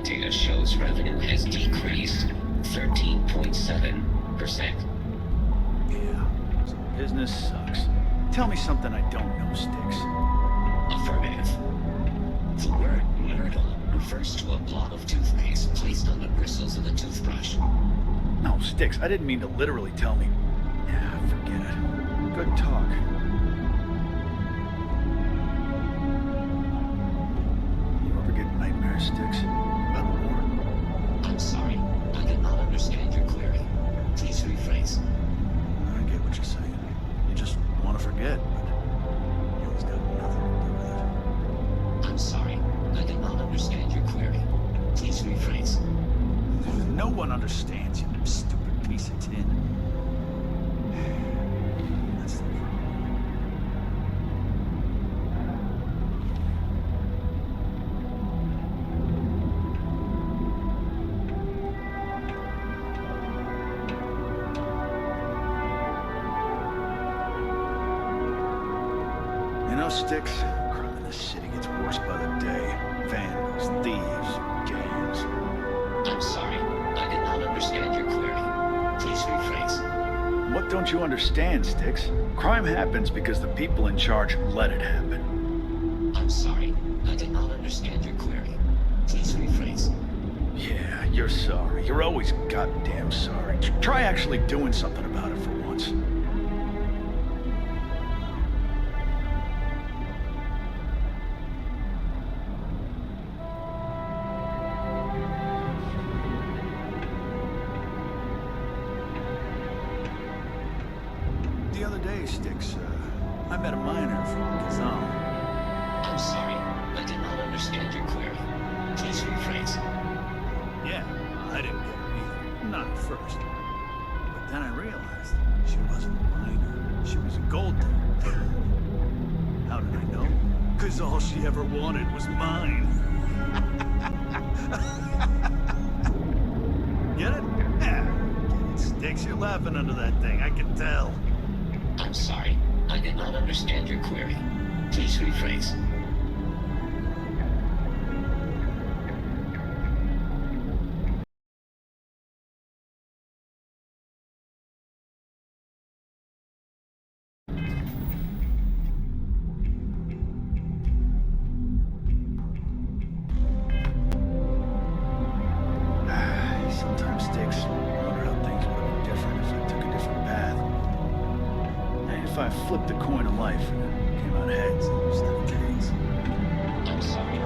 data shows revenue has decreased 13.7%. Yeah, so business sucks. Tell me something I don't know, Sticks. Affirmative. The word myrtle refers to a blob of toothpaste placed on the bristles of a toothbrush. No, Sticks, I didn't mean to literally tell me. Yeah, forget it. Good talk. You ever get nightmares, Sticks? About the war? I'm sorry, I did not understand your query. Please rephrase. I get what you're saying. You just want to forget, but you always got nothing to do with it. I'm sorry, I did not understand your query. Please rephrase. No one understands you, stupid piece of tin. That's the problem. You know, Sticks, crime in this city gets worse by the day. Vandals, thieves, gangs. I'm sorry, I did not understand your query. Please rephrase. What don't you understand, Sticks? Crime happens because the people in charge let it happen. I'm sorry, I did not understand your query. Please rephrase. Yeah, you're sorry. You're always goddamn sorry. Try actually doing something about it for once. The other day, Sticks, I met a miner from Kazan. I'm sorry, I did not understand your query. Please rephrase. Yeah, I didn't get her either. Not at first. But then I realized she wasn't a miner. She was a gold digger. How did I know? Because all she ever wanted was mine. Get it? Yeah. Get it, Sticks. You're laughing under that thing. I can tell. I'm sorry, I did not understand your query. Please rephrase. Sometimes, Sticks, I wonder how things would have been different if I took a different path. And if I flipped the coin of life and it came out heads instead of tails. I'm sorry.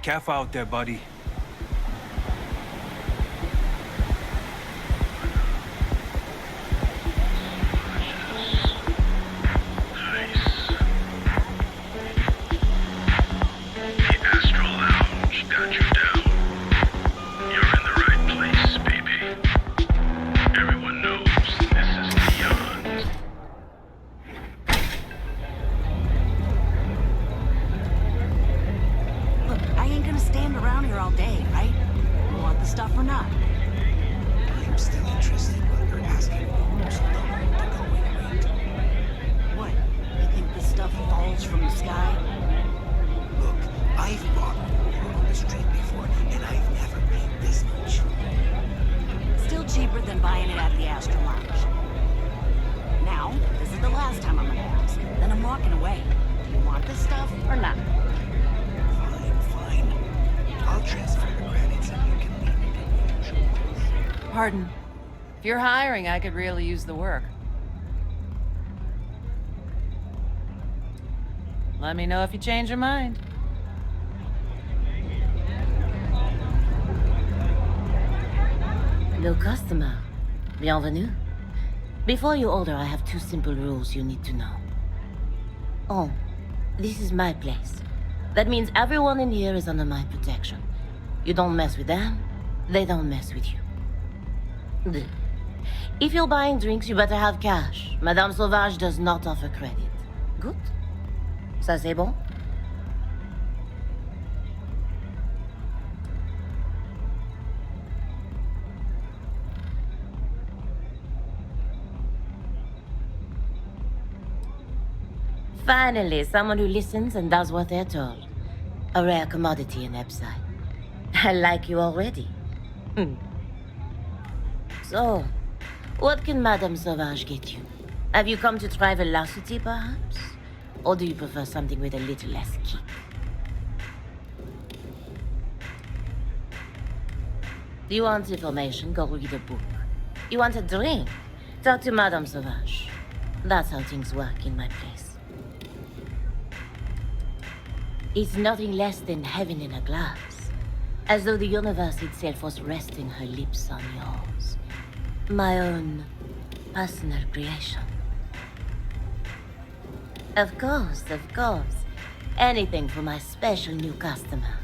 Careful out there, buddy. Look, I ain't gonna stand around here all buying it at the Astra Lounge. Now, this is the last time I'm gonna ask. Then I'm walking away. Do you want this stuff or not? Fine. I'll transfer the credits and you can leave it in the usual place. Pardon. If you're hiring, I could really use the work. Let me know if you change your mind. New customer. Bienvenue. Before you order, I have two simple rules you need to know. Oh, this is my place. That means everyone in here is under my protection. You don't mess with them, they don't mess with you. Deux. If you're buying drinks, you better have cash. Madame Sauvage does not offer credit. Good? Ça c'est bon? Finally, someone who listens and does what they're told. A rare commodity in Epside. I like you already. So, what can Madame Sauvage get you? Have you come to try velocity, perhaps? Or do you prefer something with a little less kick? You want information? Go read a book. You want a drink? Talk to Madame Sauvage. That's how things work in my place. It's nothing less than heaven in a glass. As though the universe itself was resting her lips on yours. My own personal creation. Of course, of course. Anything for my special new customer.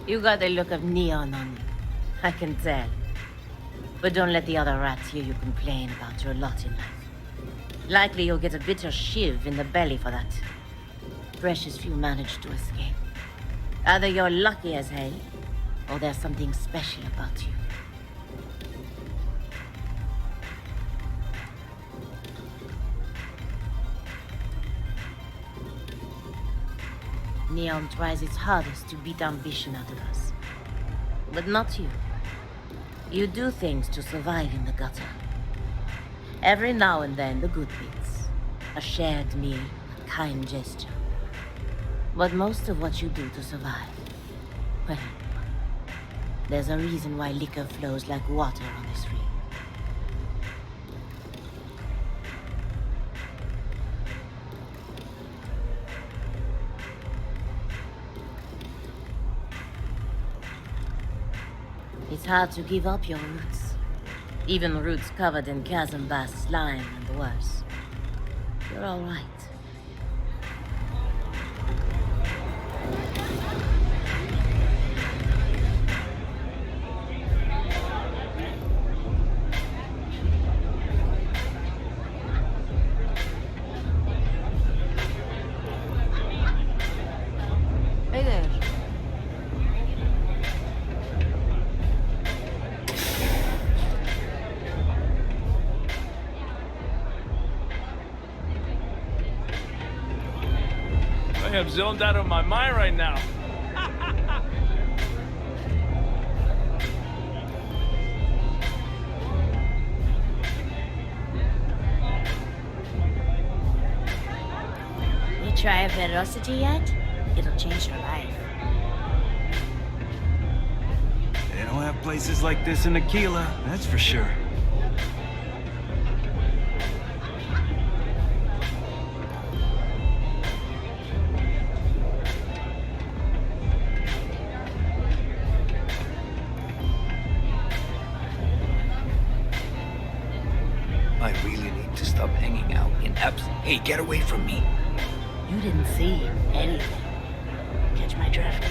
You got a look of neon on you. I can tell. But don't let the other rats hear you complain about your lot in life. Likely you'll get a bitter shiv in the belly for that. Precious few manage to escape. Either you're lucky as hell, or there's something special about you. Neon tries its hardest to beat ambition out of us. But not you. You do things to survive in the gutter. Every now and then, the good bits. A shared meal, a kind gesture. But most of what you do to survive, well, there's a reason why liquor flows like water on this ring. It's hard to give up your roots. Even roots covered in chasm bass slime and worse. You're all right. Hey there. I am zoned out of my mind right now. You try a velocity yet? It'll change your life. They don't have places like this in Aquila, that's for sure. I really need to stop hanging out in apps. Hey, get away from me. You didn't see anything. Catch my drift?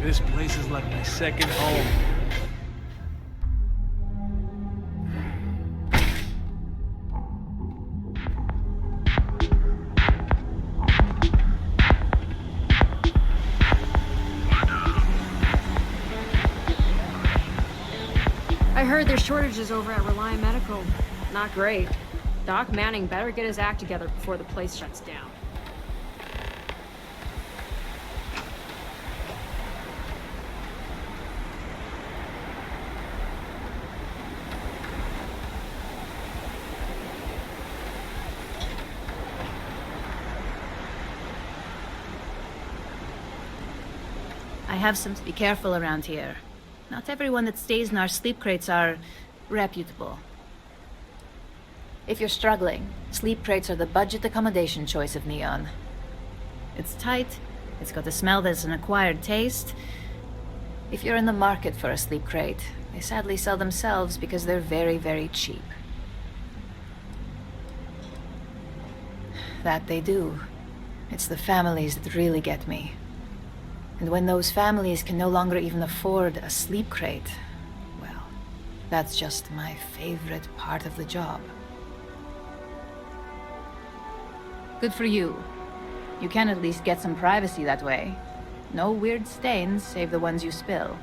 This place is like my second home. I heard there's shortages over at Reliant Medical. Not great. Doc Manning better get his act together before the place shuts down. I have some to be careful around here. Not everyone that stays in our sleep crates are reputable. If you're struggling, sleep crates are the budget accommodation choice of Neon. It's tight, it's got a smell that's an acquired taste. If you're in the market for a sleep crate, they sadly sell themselves because they're very, very cheap. That they do. It's the families that really get me. And when those families can no longer even afford a sleep crate, well, that's just my favorite part of the job. Good for you. You can at least get some privacy that way. No weird stains, save the ones you spill.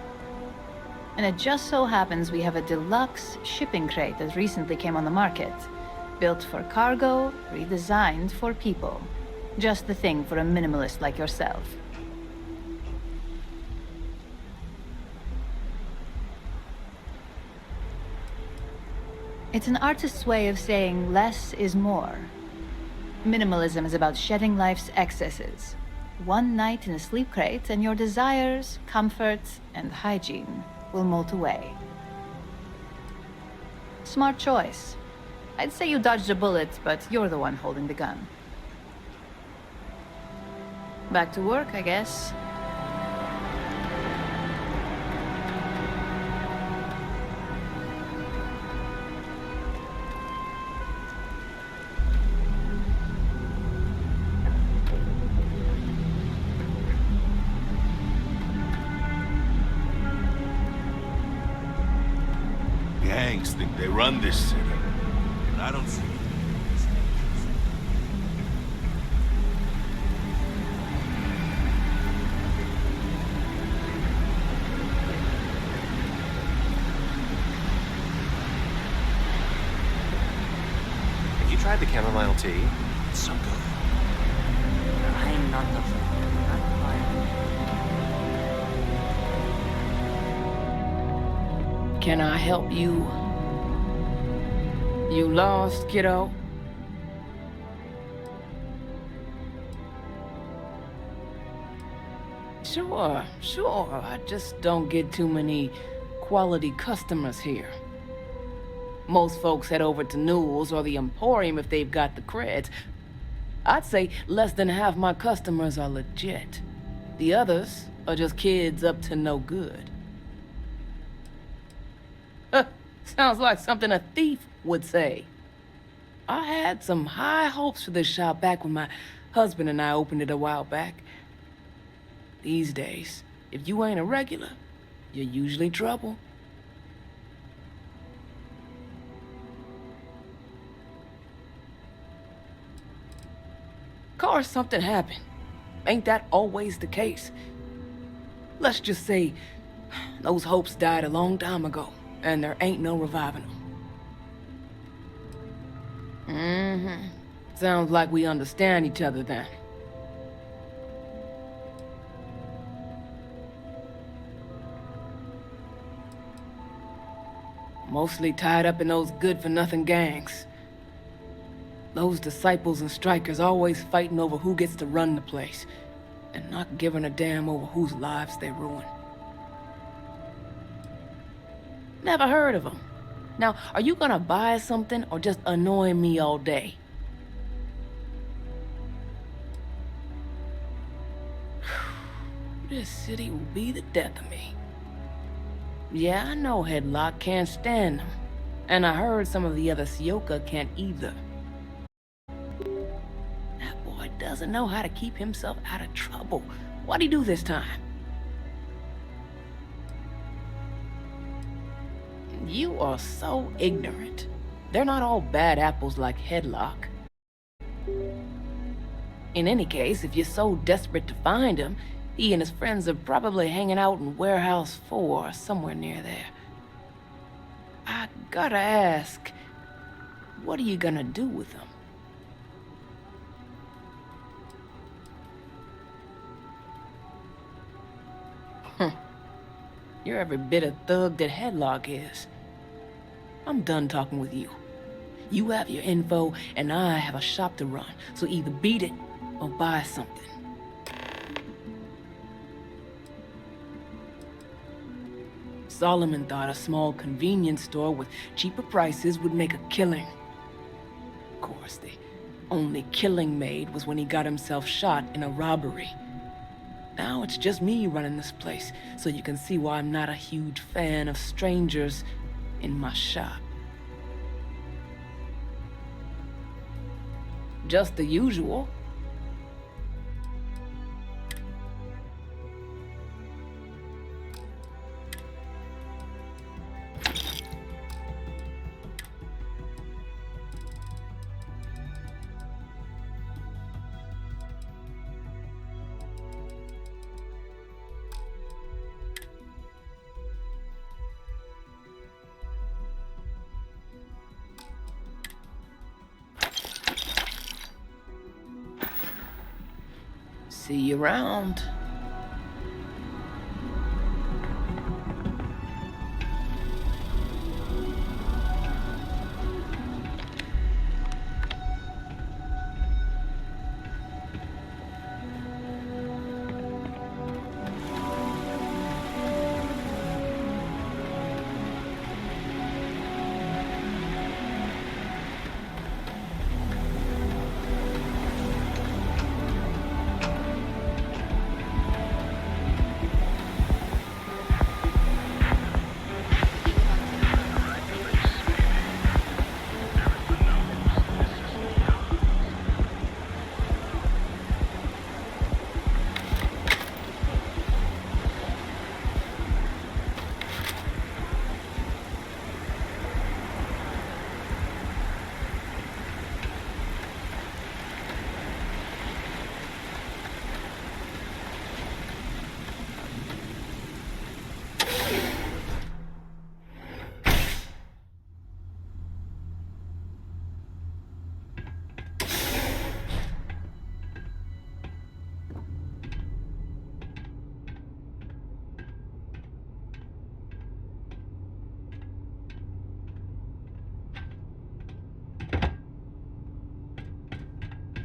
And it just so happens we have a deluxe shipping crate that recently came on the market. Built for cargo, redesigned for people. Just the thing for a minimalist like yourself. It's an artist's way of saying less is more. Minimalism is about shedding life's excesses. One night in a sleep crate and your desires, comfort, and hygiene will mold away. Smart choice. I'd say you dodged a bullet, but you're the one holding the gun. Back to work, I guess. Gangs think they run this city. But I don't see it. Have you tried the chamomile tea? It's so good. I'm not the fool. Not quiet. Can I help you? You lost, kiddo? Sure. I just don't get too many quality customers here. Most folks head over to Newell's or the Emporium if they've got the creds. I'd say less than half my customers are legit. The others are just kids up to no good. Sounds like something a thief would say. I had some high hopes for this shop back when my husband and I opened it a while back. These days, if you ain't a regular, you're usually trouble. Of course, something happened. ain't that always the case? Let's just say those hopes died a long time ago, and there ain't no reviving them. Sounds like we understand each other then. Mostly tied up in those good-for-nothing gangs. Those disciples and strikers always fighting over who gets to run the place, and not giving a damn over whose lives they ruin. Never heard of them. Now, are you gonna buy something or just annoy me all day? This city will be the death of me. Yeah, I know Headlock can't stand them. And I heard some of the other Sioka can't either. That boy doesn't know how to keep himself out of trouble. What'd he do this time? You are so ignorant. They're not all bad apples like Headlock. In any case, if you're so desperate to find him, he and his friends are probably hanging out in Warehouse 4 or somewhere near there. I gotta ask, what are you gonna do with them? You're every bit a thug that Headlock is. I'm done talking with you. You have your info, and I have a shop to run, so either beat it or buy something. Solomon thought a small convenience store with cheaper prices would make a killing. Of course, the only killing made was when he got himself shot in a robbery. Now it's just me running this place, so you can see why I'm not a huge fan of strangers in my shop. Just the usual. See you around.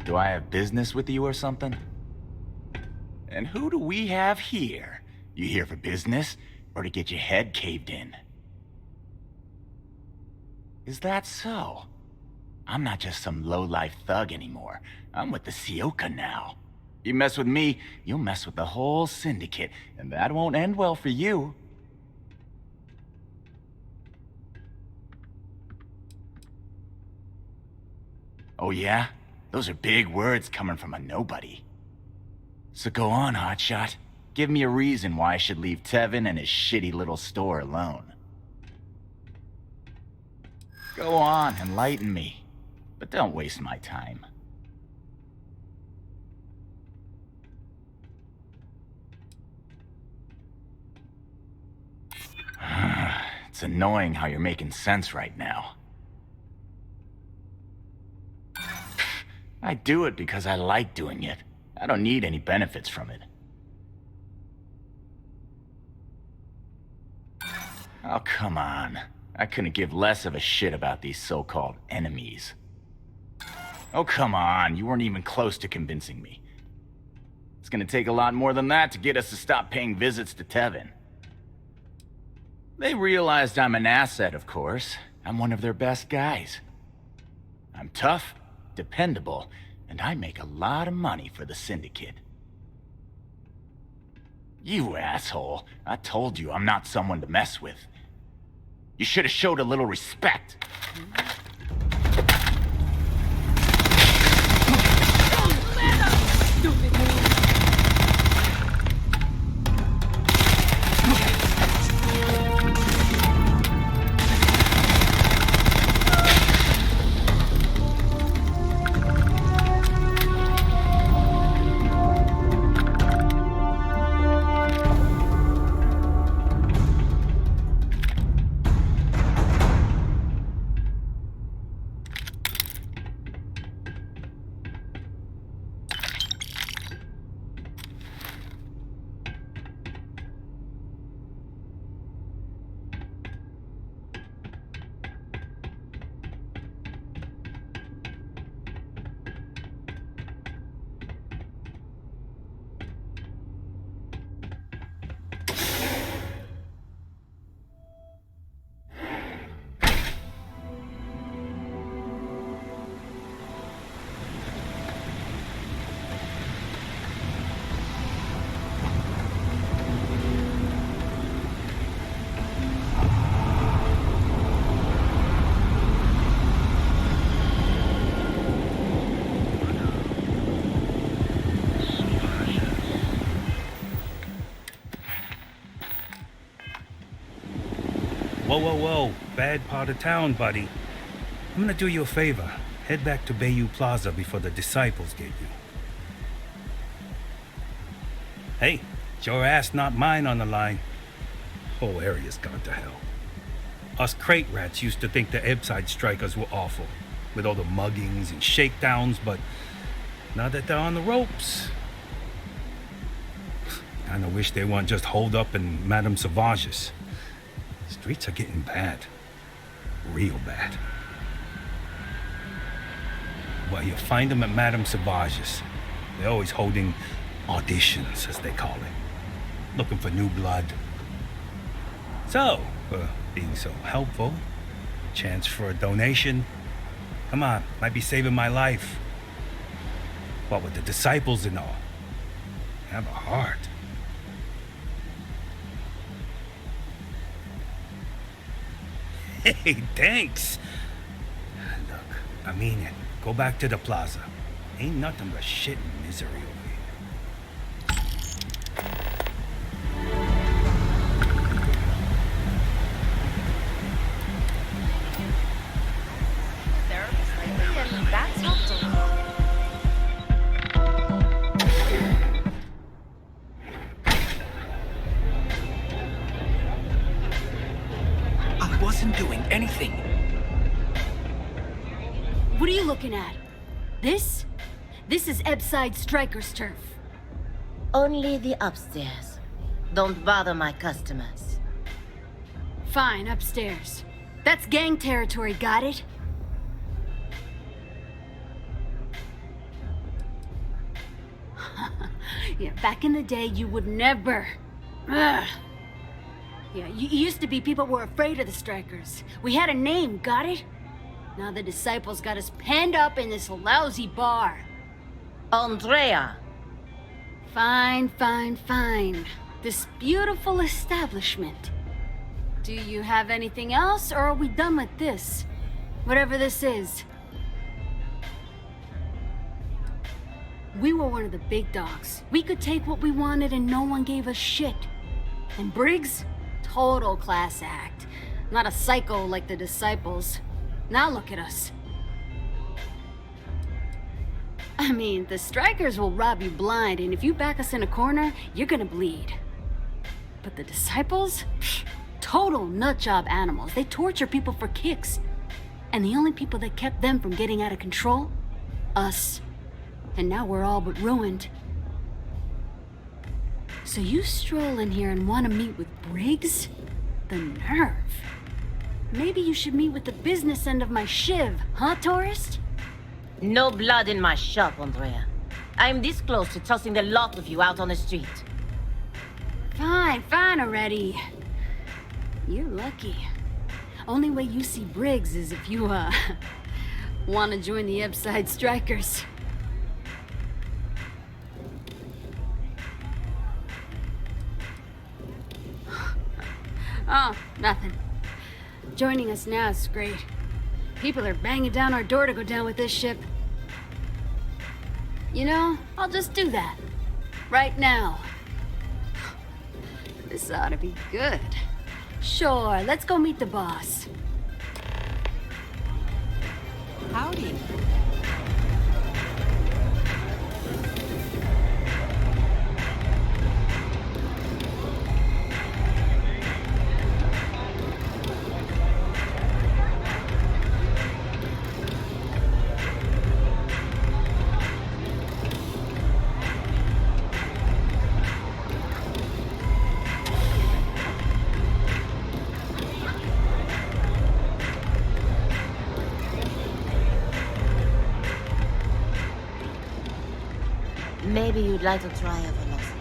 Do I have business with you or something? And who do we have here? You here for business, or to get your head caved in? Is that so? I'm not just some low-life thug anymore. I'm with the Sioka now. You mess with me, you'll mess with the whole syndicate, and that won't end well for you. Oh yeah? Those are big words coming from a nobody. So go on, hotshot. Give me a reason why I should leave Tevin and his shitty little store alone. Go on, enlighten me. But don't waste my time. It's annoying how you're making sense right now. I do it because I like doing it. I don't need any benefits from it. Oh, come on. I couldn't give less of a shit about these so-called enemies. Oh, come on. You weren't even close to convincing me. It's gonna take a lot more than that to get us to stop paying visits to Tevin. They realized I'm an asset, of course. I'm one of their best guys. I'm tough, dependable, and I make a lot of money for the Syndicate. You asshole. I told you I'm not someone to mess with. You should have showed a little respect. Whoa, whoa, whoa. Bad part of town, buddy. I'm gonna do you a favor. Head back to Bayou Plaza before the disciples get you. Hey, it's your ass, not mine on the line. Whole area's gone to hell. Us crate rats used to think the Ebbside strikers were awful, with all the muggings and shakedowns, but now that they're on the ropes, kinda wish they weren't just holed up in Madame Sauvage's. Streets are getting bad. Real bad. Well, you find them at Madame Sauvage's. They're always holding auditions, as they call it. Looking for new blood. So, for being so helpful, chance for a donation. Come on, might be saving my life. What with the disciples and all. Have a heart. Hey, thanks. Look, I mean it. Go back to the plaza. Ain't nothing but shit and misery over here. Therapist lately, and that's helpful. I wasn't doing anything. What are you looking at? This? This is Ebbside Striker's turf. Only the upstairs. Don't bother my customers. Fine, upstairs. That's gang territory, got it? Yeah, back in the day, you would never. Ugh. Yeah, you used to be people were afraid of the Strikers. We had a name, got it? Now the disciples got us penned up in this lousy bar. Andrea! Fine, fine, fine. This beautiful establishment. Do you have anything else, or are we done with this? Whatever this is. We were one of the big dogs. We could take what we wanted and no one gave us shit. And Briggs? Total class act. Not a psycho like the disciples. Now look at us. I mean, the Strikers will rob you blind, and if you back us in a corner, you're gonna bleed. But the disciples? Pfft, total nutjob animals. They torture people for kicks. And the only people that kept them from getting out of control? Us. And now we're all but ruined. So you stroll in here and want to meet with Briggs? The nerve. Maybe you should meet with the business end of my shiv, huh, tourist? No blood in my shop, Andrea. I'm this close to tossing the lot of you out on the street. Fine already. You're lucky. Only way you see Briggs is if you, want to join the Ebside Strikers. Oh, nothing. Joining us now is great. People are banging down our door to go down with this ship. You know, I'll just do that. Right now. This ought to be good. Sure, let's go meet the boss. Howdy. Maybe you'd like to try a velocity.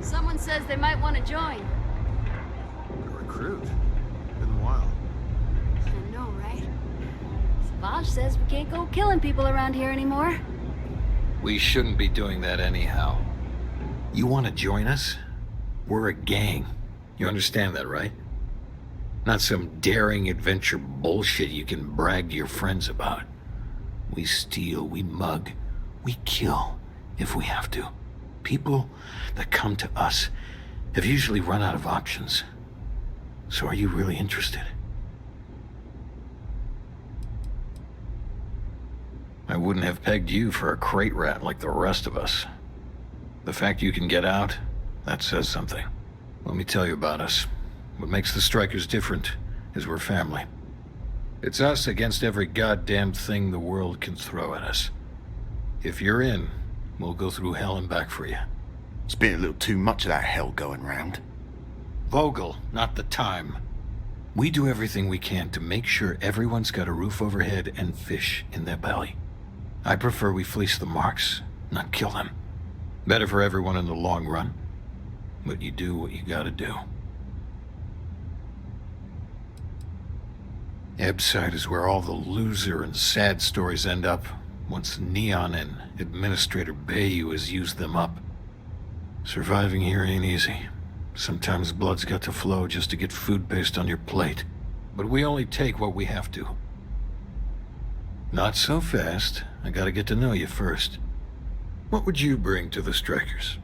Someone says they might want to join. A recruit? Been a while. I know, right? Savage says we can't go killing people around here anymore. We shouldn't be doing that anyhow. You want to join us? We're a gang. You understand that, right? Not some daring adventure bullshit you can brag to your friends about. We steal, we mug, we kill, if we have to. People that come to us have usually run out of options. So are you really interested? I wouldn't have pegged you for a crate rat like the rest of us. The fact you can get out, that says something. Let me tell you about us. What makes the Strikers different is we're family. It's us against every goddamn thing the world can throw at us. If you're in, we'll go through hell and back for you. It's been a little too much of that hell going round. Vogel, not the time. We do everything we can to make sure everyone's got a roof overhead and fish in their belly. I prefer we fleece the marks, not kill them. Better for everyone in the long run. But you do what you gotta do. Ebside is where all the loser and sad stories end up once Neon and Administrator Bayou has used them up. Surviving here ain't easy. Sometimes blood's got to flow just to get food based on your plate. But we only take what we have to. Not so fast. I gotta get to know you first. What would you bring to the Strikers?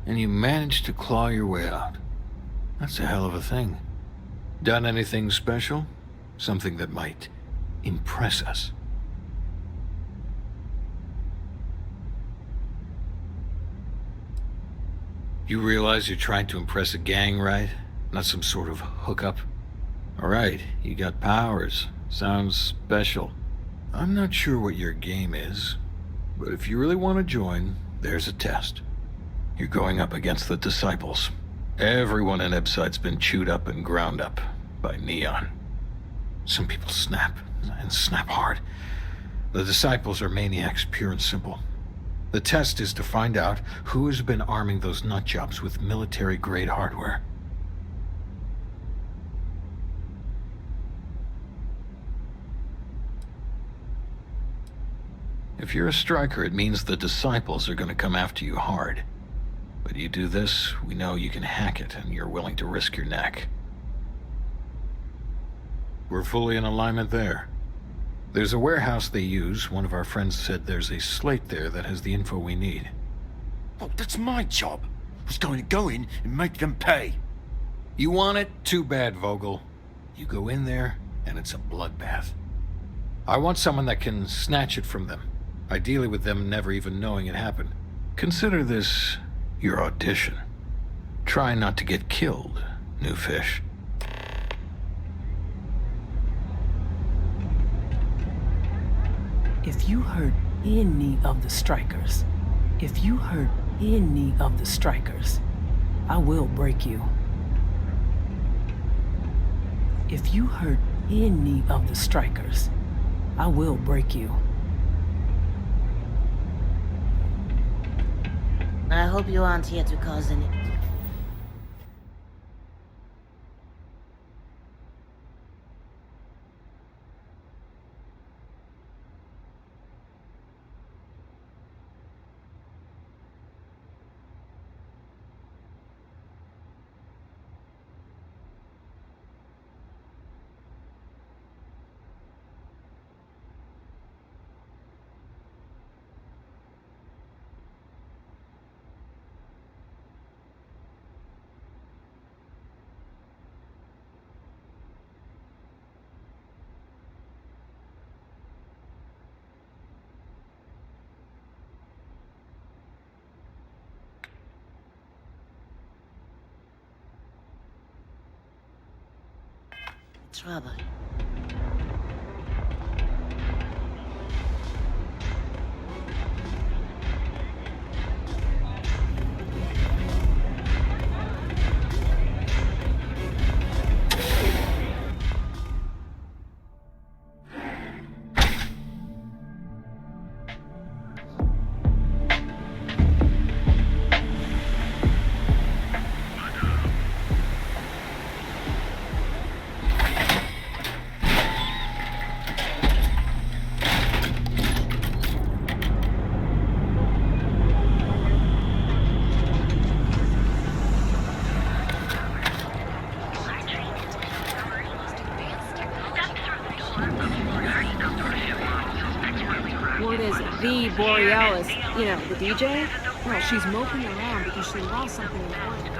And you managed to claw your way out. That's a hell of a thing. Done anything special? Something that might impress us? You realize you're trying to impress a gang, right? Not some sort of hookup? Alright, you got powers. Sounds special. I'm not sure what your game is, but if you really want to join, there's a test. You're going up against the Disciples. Everyone in Ebside's been chewed up and ground up by Neon. Some people snap, and snap hard. The Disciples are maniacs, pure and simple. The test is to find out who has been arming those nutjobs with military-grade hardware. If you're a striker, it means the Disciples are going to come after you hard. But you do this, we know you can hack it, and you're willing to risk your neck. We're fully in alignment there. There's a warehouse they use. One of our friends said there's a slate there that has the info we need. Oh, that's my job. I was going to go in and make them pay. You want it? Too bad, Vogel. You go in there, and it's a bloodbath. I want someone that can snatch it from them, ideally with them never even knowing it happened. Consider this your audition. Try not to get killed, new fish. If you hurt any of the strikers, I will break you. If you hurt any of the strikers, I will break you. I hope you aren't here to cause any... Trouble. What is it? The Borealis, you know, the DJ? Well, she's moping around because she lost something important.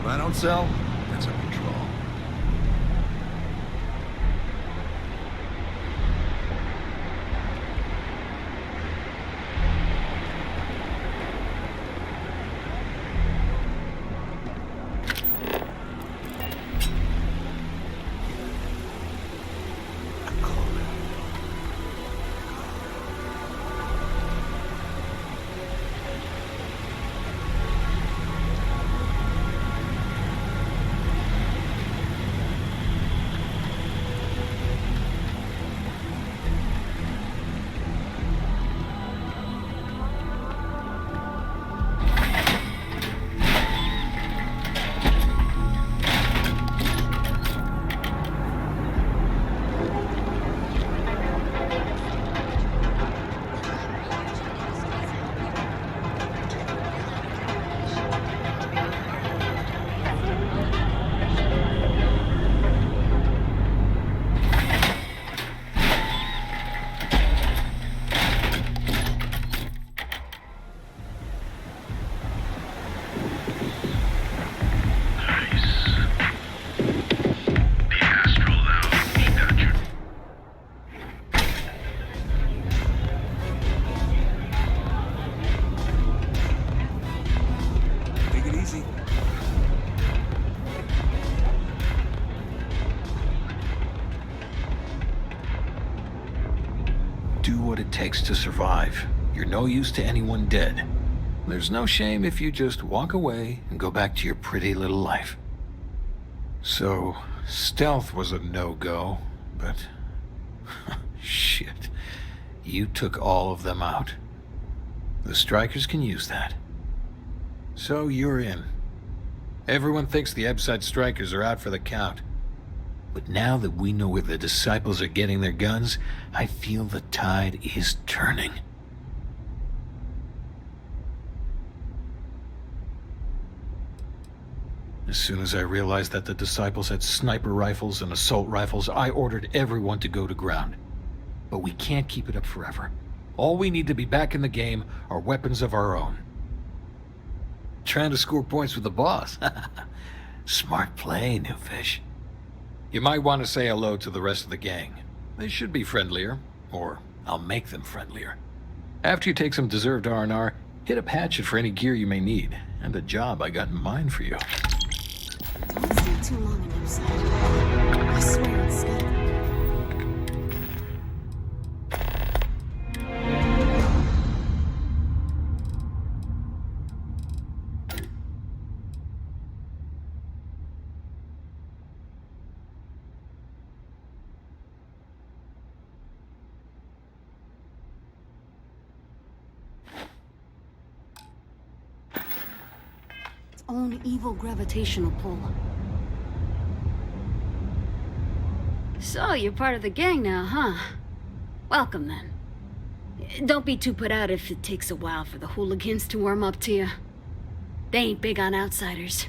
I don't sell, that's a patrol. Do what it takes to survive. You're no use to anyone dead. There's no shame if you just walk away and go back to your pretty little life. So, stealth was a no-go, but... shit. You took all of them out. The strikers can use that. So you're in. Everyone thinks the Ebside strikers are out for the count. But now that we know where the disciples are getting their guns, I feel the tide is turning. As soon as I realized that the disciples had sniper rifles and assault rifles, I ordered everyone to go to ground. But we can't keep it up forever. All we need to be back in the game are weapons of our own. Trying to score points with the boss. Smart play, new fish. You might want to say hello to the rest of the gang. They should be friendlier, or I'll make them friendlier. After you take some deserved R&R, hit up Hatchet for any gear you may need, and a job I got in mind for you. Don't stay too long on your side. I swear it's scary. Own evil gravitational pull. So, you're part of the gang now, huh? Welcome, then. Don't be too put out if it takes a while for the hooligans to warm up to you. They ain't big on outsiders.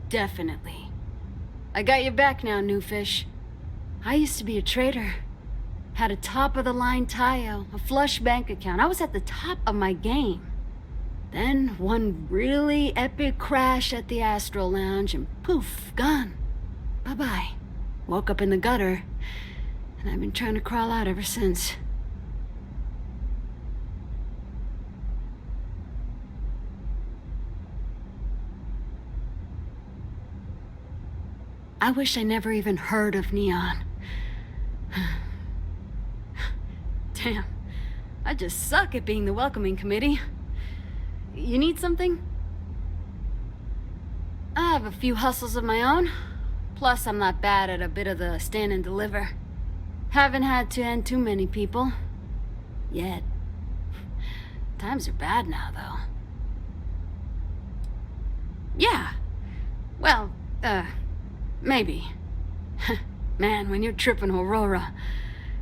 Definitely. I got your back now, new fish. I used to be a trader. Had a top-of-the-line Tayo, a flush bank account. I was at the top of my game. Then, one really epic crash at the Astral Lounge, and poof, gone. Bye-bye. Woke up in the gutter, and I've been trying to crawl out ever since. I wish I never even heard of Neon. Damn, I just suck at being the welcoming committee. You need something? I have a few hustles of my own. Plus, I'm not bad at a bit of the stand and deliver. Haven't had to end too many people. Yet. Times are bad now, though. Yeah. Well, maybe. Man, when you're tripping Aurora,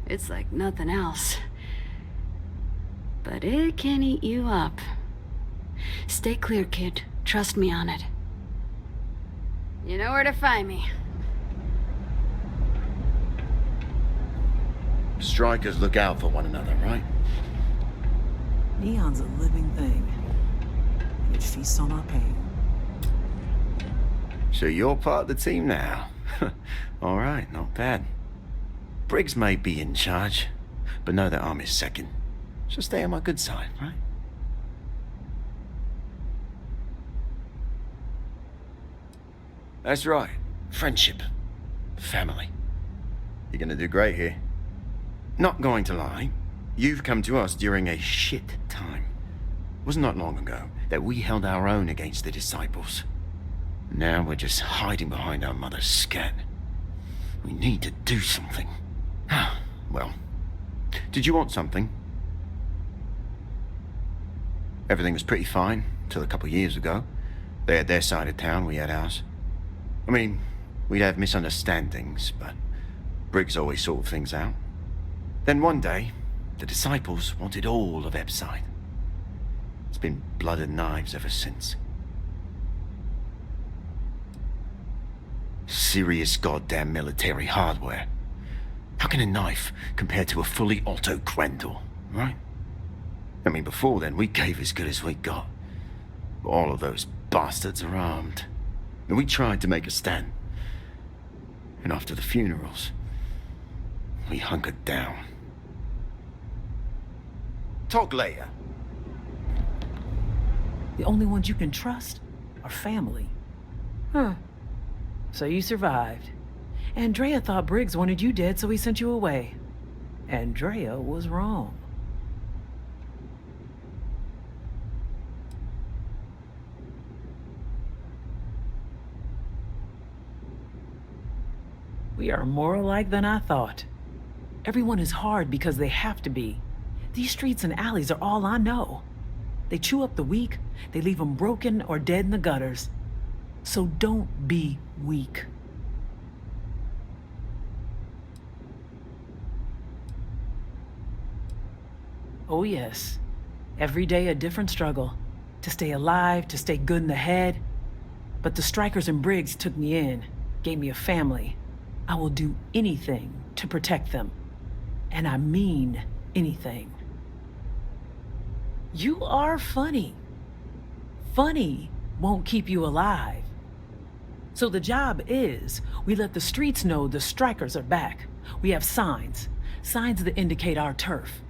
it's like nothing else. But it can eat you up. Stay clear, kid. Trust me on it. You know where to find me. Strikers look out for one another, right? Neon's a living thing. And it feasts on our pain. So you're part of the team now. All right, not bad. Briggs may be in charge, but know that I'm his second. So stay on my good side, right? That's right. Friendship. Family. You're gonna do great here. Not going to lie, you've come to us during a shit time. It was not long ago that we held our own against the Disciples. Now we're just hiding behind our mother's scat. We need to do something. Well, did you want something? Everything was pretty fine till a couple years ago. They had their side of town, we had ours. I mean, we'd have misunderstandings, but Briggs always sorted things out. Then one day, the Disciples wanted all of Epside. It's been blood and knives ever since. Serious goddamn military hardware. How can a knife compare to a fully auto Grendel, right? I mean, before then, we gave as good as we got. But all of those bastards are armed. And we tried to make a stand. And after the funerals, we hunkered down. Talk later. The only ones you can trust are family. Huh. So you survived. Andrea thought Briggs wanted you dead, so he sent you away. Andrea was wrong. We are more alike than I thought. Everyone is hard because they have to be. These streets and alleys are all I know. They chew up the weak, they leave them broken or dead in the gutters. So don't be weak. Oh yes, every day a different struggle. To stay alive, to stay good in the head. But the Strikers and Briggs took me in, gave me a family. I will do anything to protect them. And I mean anything. You are funny. Funny won't keep you alive. So the job is, we let the streets know the Strikers are back. We have signs that indicate our turf.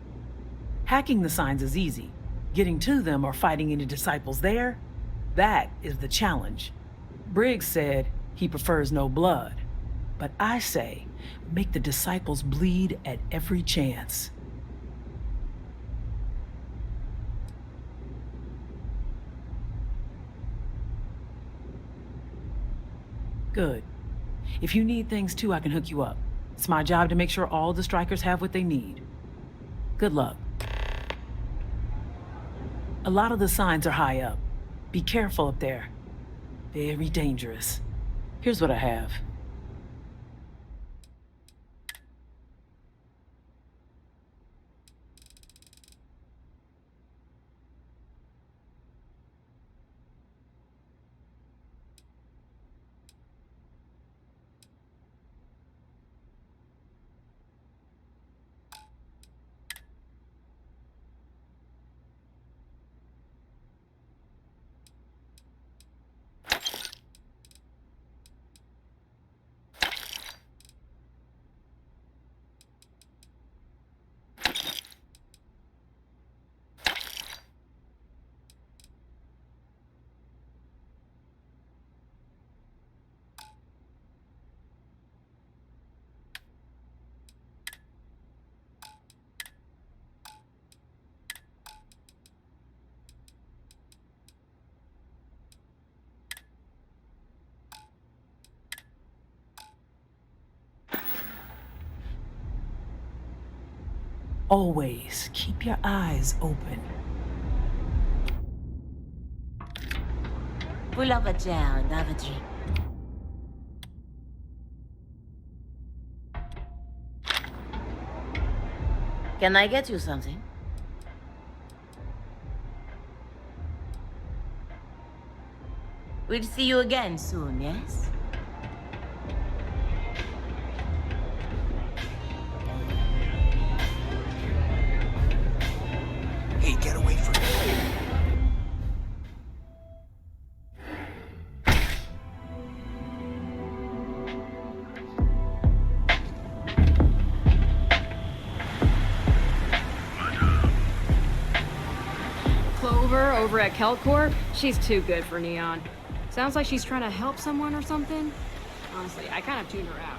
Hacking the signs is easy. Getting to them or fighting any Disciples there, that is the challenge. Briggs said he prefers no blood. But I say, make the Disciples bleed at every chance. Good. If you need things too, I can hook you up. It's my job to make sure all the Strikers have what they need. Good luck. A lot of the signs are high up. Be careful up there. Very dangerous. Here's what I have. Always keep your eyes open. Pull up a chair and have a drink. Can I get you something? We'll see you again soon, yes? Hey, get away from over at Kelcor, she's too good for Neon. Sounds like she's trying to help someone or something. Honestly, I kind of tuned her out.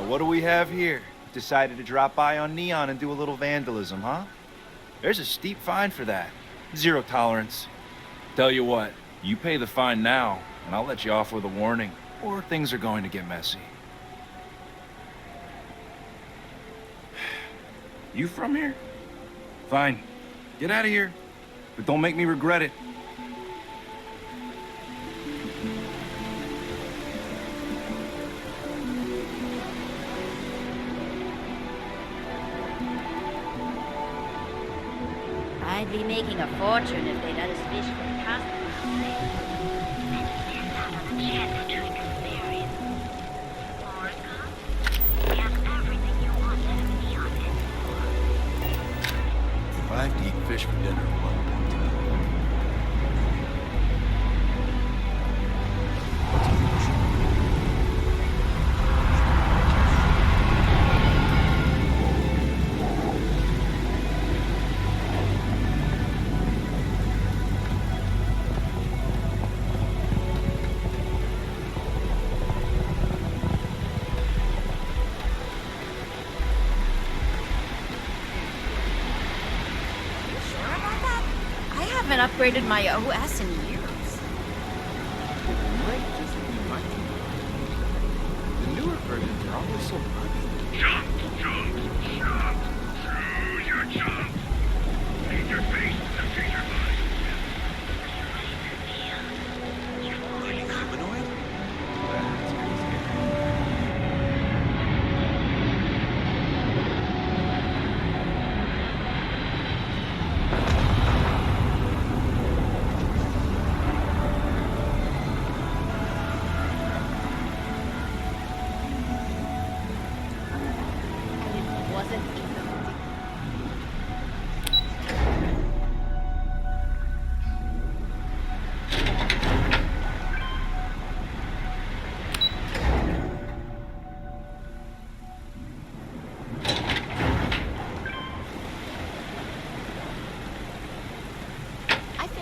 What do we have here? Decided to drop by on Neon and do a little vandalism, huh? There's a steep fine for that. 0 tolerance. Tell you what, you pay the fine now, and I'll let you off with a warning, or things are going to get messy. You from here? Fine. Get out of here. But don't make me regret it. I'd be making a fortune if they let us fish for customers. If I have to eat fish for dinner, what? I haven't upgraded my OS in years. The newer versions are always so buggy. Jump, through your jump. Leave your face to see your body.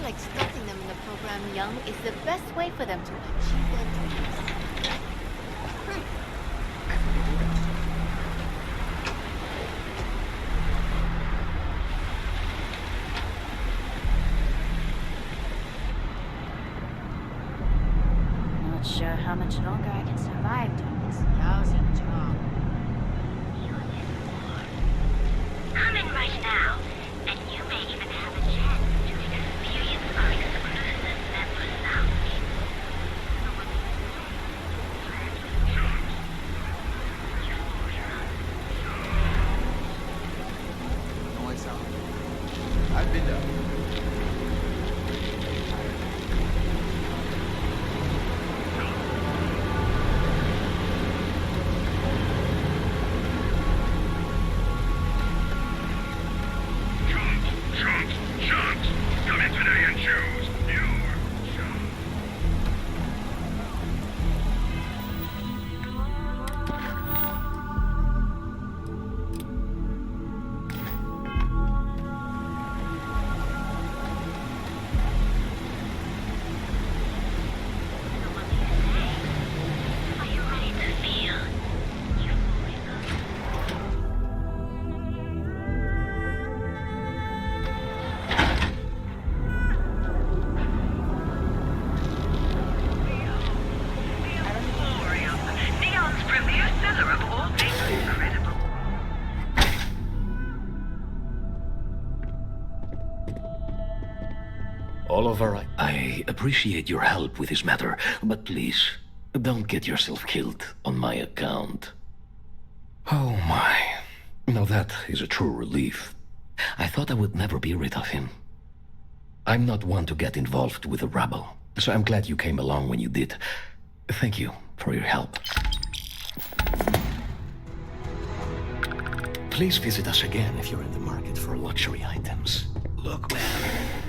Like starting them in the program young is the best way for them to achieve their dreams. Not sure how much longer I can survive doing this lousy job. Come in right now, and you may even have a chance to experience our exclusive member lounge. Noise out. I've been down. Oliver, I appreciate your help with this matter, but please, don't get yourself killed on my account. Oh my. Now that is a true relief. I thought I would never be rid of him. I'm not one to get involved with the rabble, so I'm glad you came along when you did. Thank you for your help. Please visit us again if you're in the market for luxury items. Look, man.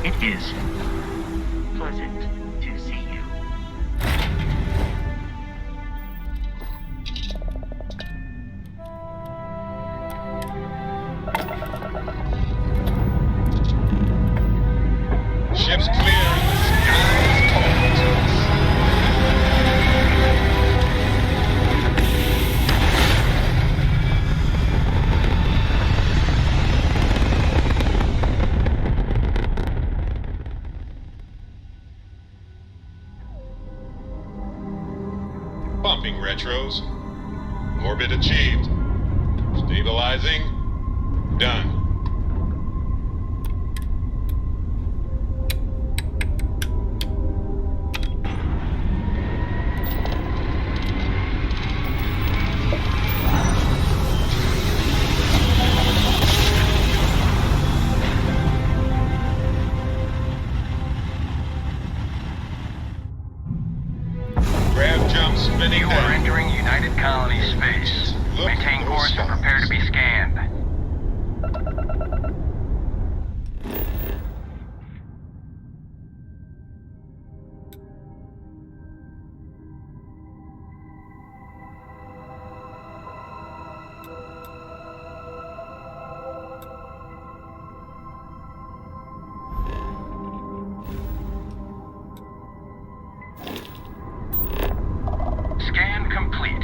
It is pleasant to see you. Ship's clear and the sky is talking to us. Pumping retros. Orbit achieved. Stabilizing. Done. Grav jump spinning You are entering United Colony space. Maintain course and prepare to be scanned. Scan complete.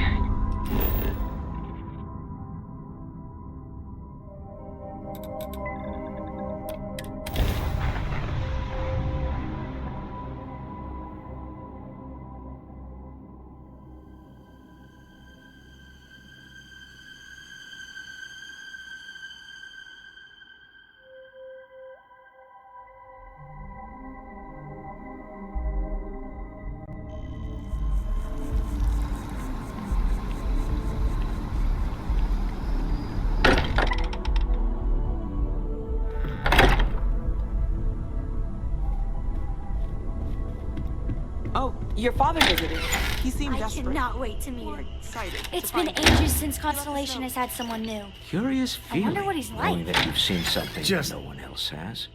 Oh, your father visited. He seemed I desperate. cannot wait to meet him. Excited. It's been ages since Constellation has had someone new. Curious I feeling, wonder what he's knowing like. that you've seen something no one else has.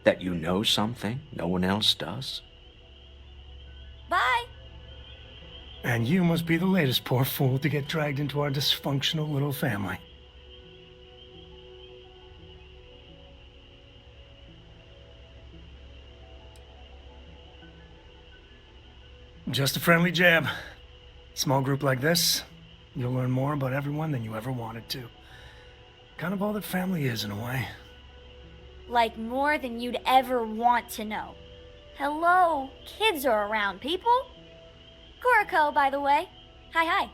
That you know something no one else does. Bye. And you must be the latest poor fool to get dragged into our dysfunctional little family. Just a friendly jab. Small group like this, you'll learn more about everyone than you ever wanted to. Kind of all that family is, in a way. Like more than you'd ever want to know. Hello, kids are around, people. Kuriko, by the way. Hi, hi.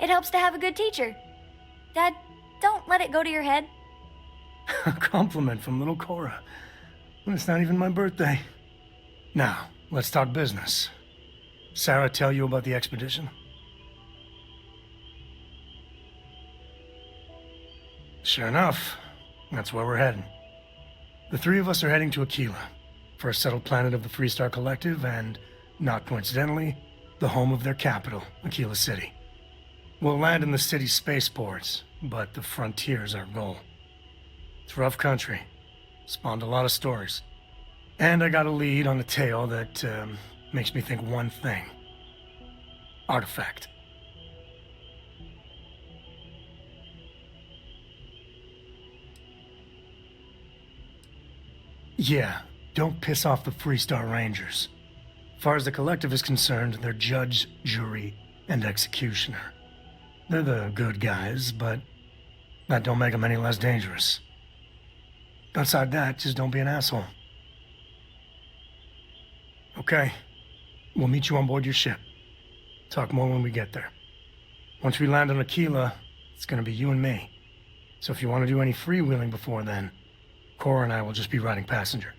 It helps to have a good teacher. Dad, don't let it go to your head. A compliment from little Cora. When it's not even my birthday. Now, let's talk business. Sarah tell you about the expedition? Sure enough, that's where we're heading. The three of us are heading to Aquila, first settled planet of the Freestar Collective and, not coincidentally, the home of their capital, Aquila City. We'll land in the city's spaceports, but the frontier's our goal. It's rough country. Spawned a lot of stories. And I got a lead on a tale that makes me think one thing. Artifact. Yeah, don't piss off the Freestar Rangers. As far as the Collective is concerned, they're judge, jury, and executioner. They're the good guys, but that don't make them any less dangerous. Outside that, just don't be an asshole. Okay. We'll meet you on board your ship. Talk more when we get there. Once we land on Aquila, it's gonna be you and me. So if you want to do any freewheeling before then, Cora and I will just be riding passenger.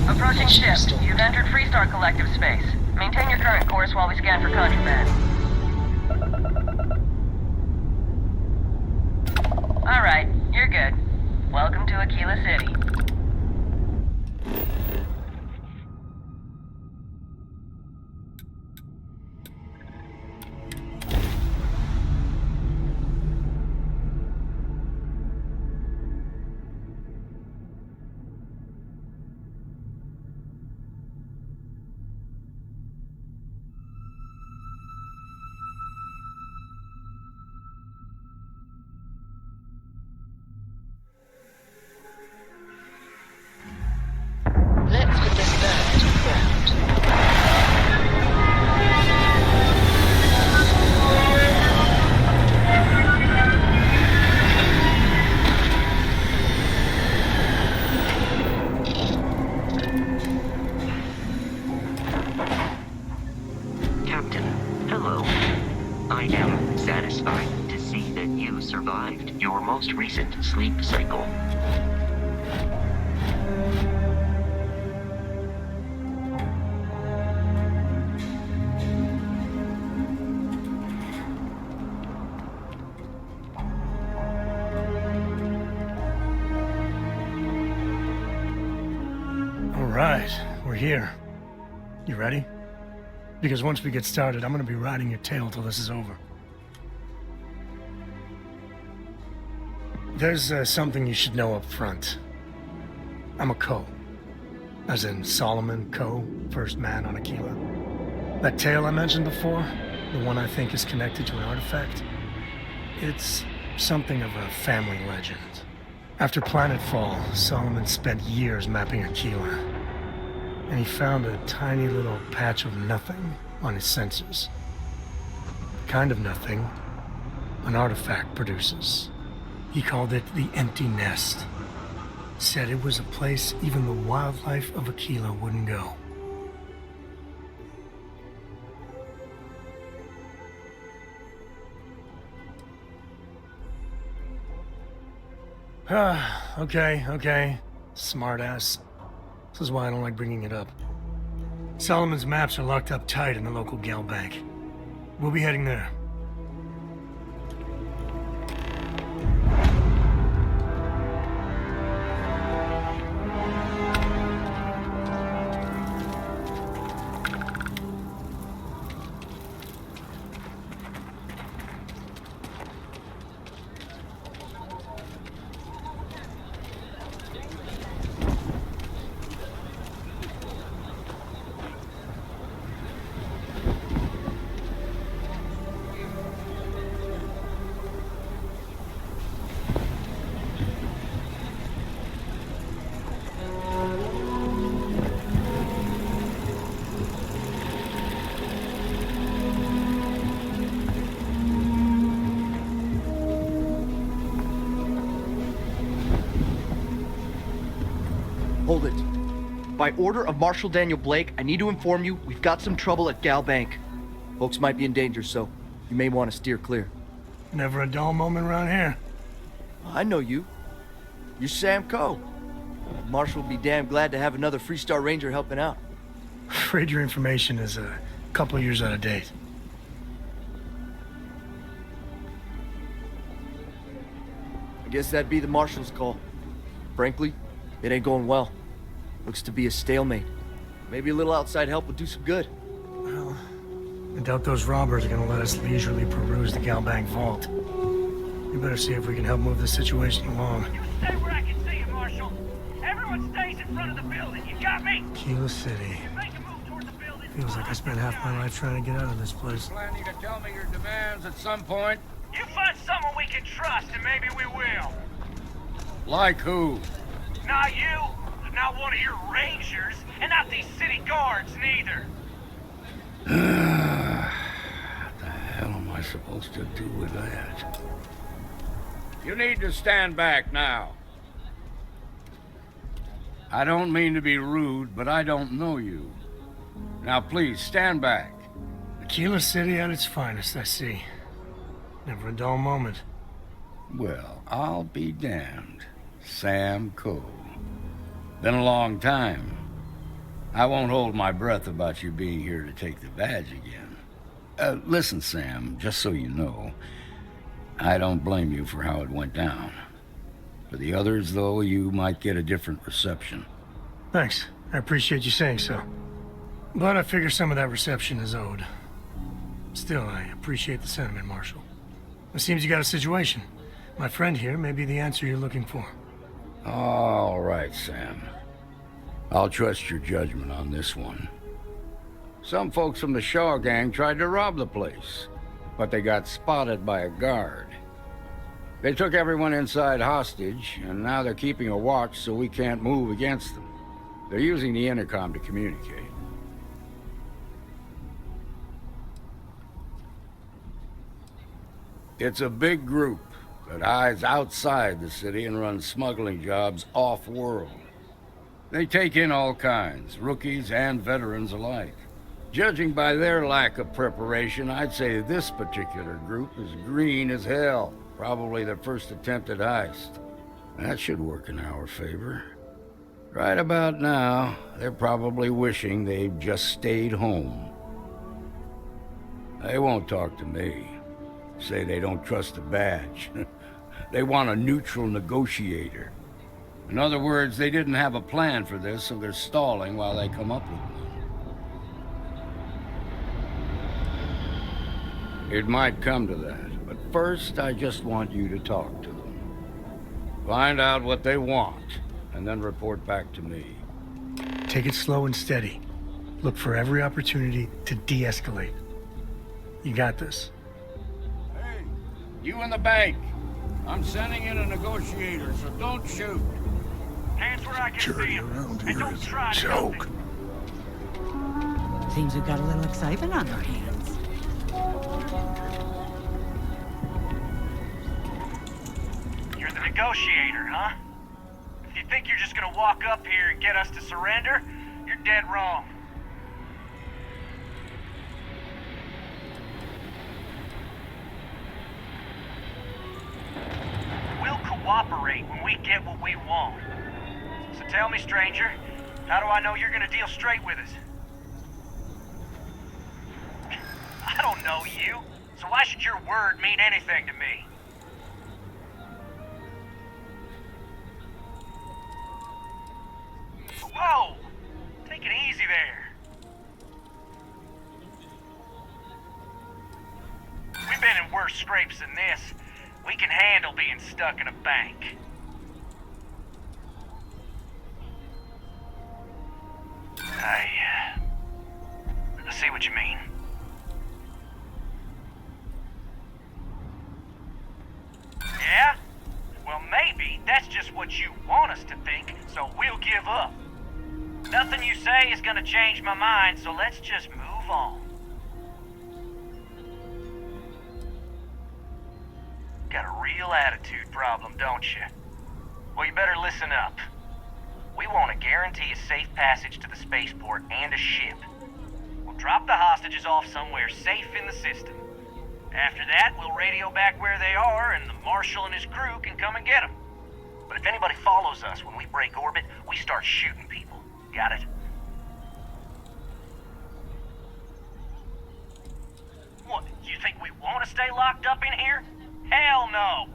Approaching ship. You've entered Freestar Collective space. Maintain your current course while we scan for contraband. Alright, you're good. Welcome to Aquila City. Let's put this bird to the ground. Captain, hello. I am satisfied to see that you survived your most recent sleep cycle. All right, we're here. You ready? Because once we get started, I'm gonna be riding your tail till this is over. There's something you should know up front. I'm a Co. As in Solomon Co., first man on Aquila. That tale I mentioned before, the one I think is connected to an artifact, it's something of a family legend. After Planetfall, Solomon spent years mapping Aquila, and he found a tiny little patch of nothing on his sensors. The kind of nothing an artifact produces. He called it the Empty Nest. Said it was a place even the wildlife of Aquila wouldn't go. Okay. Smartass. This is why I don't like bringing it up. Solomon's maps are locked up tight in the local gal bank. We'll be heading there. Hold it. By order of Marshal Daniel Blake, I need to inform you we've got some trouble at Gal Bank. Folks might be in danger, so you may want to steer clear. Never a dull moment around here. I know you. You're Sam Coe. Marshal will be damn glad to have another Freestar Ranger helping out. Afraid your information is a couple years out of date. I guess that'd be the Marshal's call. Frankly, it ain't going well. Looks to be a stalemate. Maybe a little outside help would do some good. Well, I doubt those robbers are gonna let us leisurely peruse the Galbank vault. We better see if we can help move this situation along. Stay where I can see you, Marshal. Everyone stays in front of the building. You got me? Aquila City. Feels like I spent half my life trying to get out of this place. Planning to tell me your demands at some point? You find someone we can trust, and maybe we will. Like who? Not you, not one of your rangers, and not these city guards, neither. What the hell am I supposed to do with that? You need to stand back now. I don't mean to be rude, but I don't know you. Now please, stand back. Aquila City at its finest, I see. Never a dull moment. Well, I'll be damned. Sam Coe. Been a long time. I won't hold my breath about you being here to take the badge again. Listen, Sam, just so you know, I don't blame you for how it went down. For the others, though, you might get a different reception. Thanks. I appreciate you saying so. But I figure some of that reception is owed. Still, I appreciate the sentiment, Marshal. It seems you got a situation. My friend here may be the answer you're looking for. All right, Sam. I'll trust your judgment on this one. Some folks from the Shaw gang tried to rob the place, but they got spotted by a guard. They took everyone inside hostage, and now they're keeping a watch so we can't move against them. They're using the intercom to communicate. It's a big group that hides outside the city and runs smuggling jobs off-world. They take in all kinds, rookies and veterans alike. Judging by their lack of preparation, I'd say this particular group is green as hell. Probably their first attempt at heist. That should work in our favor. Right about now, they're probably wishing they'd just stayed home. They won't talk to me. Say they don't trust the badge. They want a neutral negotiator. In other words, they didn't have a plan for this, so they're stalling while they come up with one. It might come to that, but first I just want you to talk to them. Find out what they want, and then report back to me. Take it slow and steady. Look for every opportunity to de-escalate. You got this. Hey, you in the bank. I'm sending in a negotiator, so don't shoot. Hands where I can see him. Around And here don't is try a to joke. Seems we've got a little excitement on our hands. You're the negotiator, huh? If you think you're just gonna walk up here and get us to surrender, you're dead wrong. We'll cooperate when we get what we want. So tell me, stranger, how do I know you're gonna deal straight with us? I don't know you, so why should your word mean anything to me? Whoa! Take it easy there. We've been in worse scrapes than this. We can handle being stuck in a bank. I see what you mean. Yeah? Well, maybe that's just what you want us to think, so we'll give up. Nothing you say is gonna change my mind, so let's just move on. Got a real attitude problem, don't you? Well, you better listen up. We want to guarantee a safe passage to the spaceport and a ship. We'll drop the hostages off somewhere safe in the system. After that, we'll radio back where they are, and the Marshal and his crew can come and get them. But if anybody follows us when we break orbit, we start shooting people. Got it? What, you think we want to stay locked up in here? Hell no!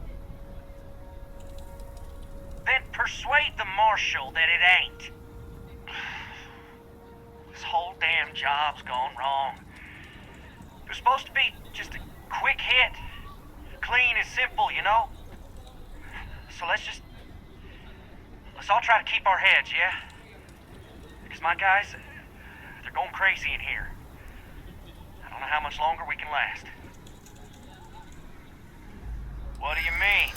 Then persuade the Marshal that it ain't. This whole damn job's gone wrong. It was supposed to be just a quick hit. Clean and simple, you know? So let's all try to keep our heads, yeah? Because my guys, they're going crazy in here. I don't know how much longer we can last. What do you mean?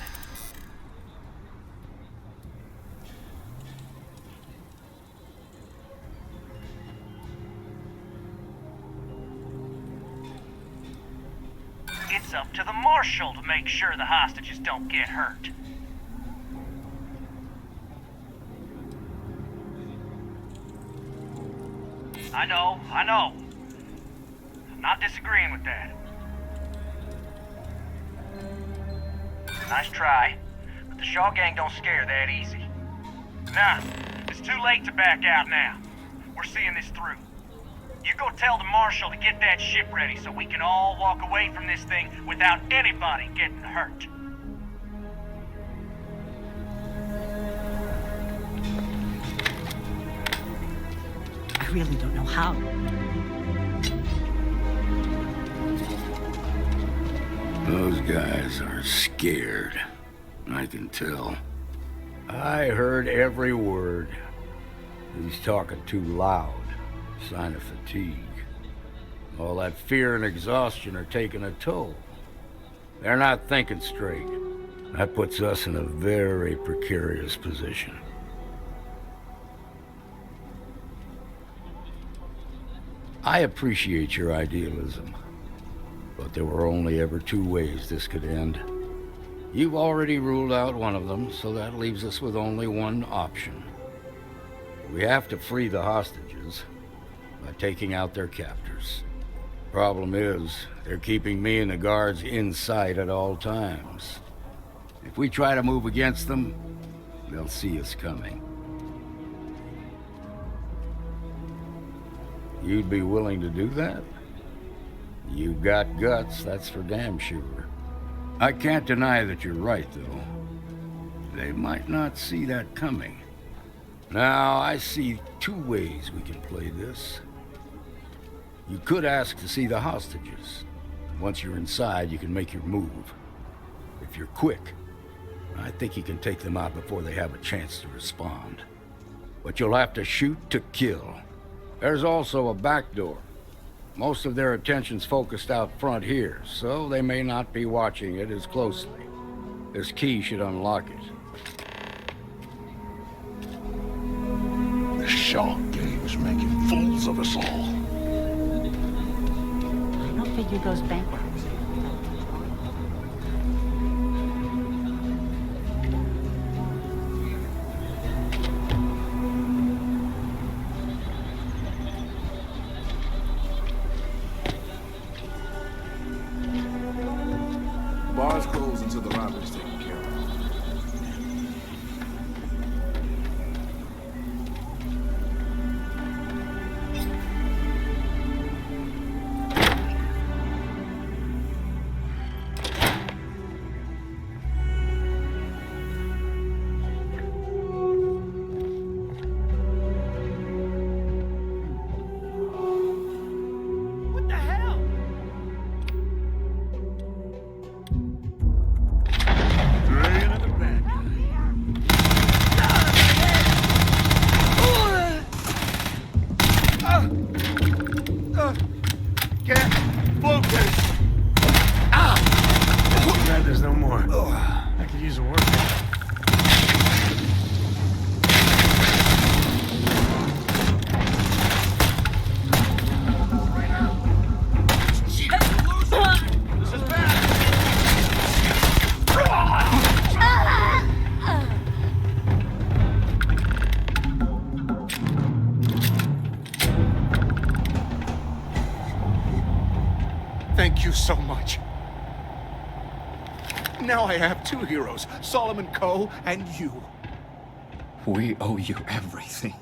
It's up to the Marshal to make sure the hostages don't get hurt. I know. I'm not disagreeing with that. Nice try, but the Shaw gang don't scare that easy. Nah, this It's too late to back out now. We're seeing this through. You go tell the Marshal to get that ship ready so we can all walk away from this thing without anybody getting hurt. I really don't know how. Those guys are scared. I can tell. I heard every word. He's talking too loud. Sign of fatigue. All that fear and exhaustion are taking a toll. They're not thinking straight. That puts us in a very precarious position. I appreciate your idealism, but there were only ever two ways this could end. You've already ruled out one of them, so that leaves us with only one option. We have to free the hostages by taking out their captors. Problem is, they're keeping me and the guards in sight at all times. If we try to move against them, they'll see us coming. You'd be willing to do that? You've got guts, that's for damn sure. I can't deny that you're right, though. They might not see that coming. Now, I see two ways we can play this. You could ask to see the hostages. Once you're inside, you can make your move. If you're quick, I think you can take them out before they have a chance to respond. But you'll have to shoot to kill. There's also a back door. Most of their attention's focused out front here, so they may not be watching it as closely. This key should unlock it. This shark game is making fools of us all. I don't figure goes bankrupt. Bars closed until the robbery's taken care of. What the hell? Get focused! Ah! Glad there's no more. I could use a workout. This is bad. Thank you so much. Now I have two heroes, Solomon Coe and you. We owe you everything.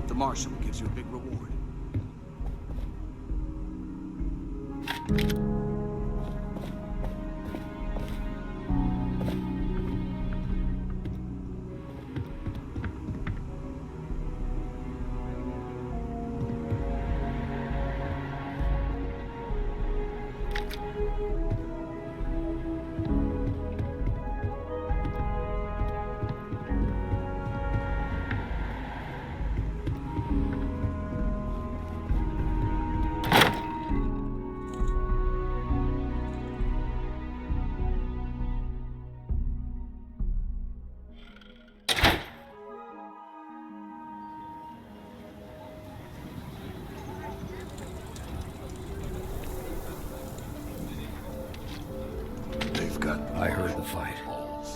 The Marshal gives you a big reward.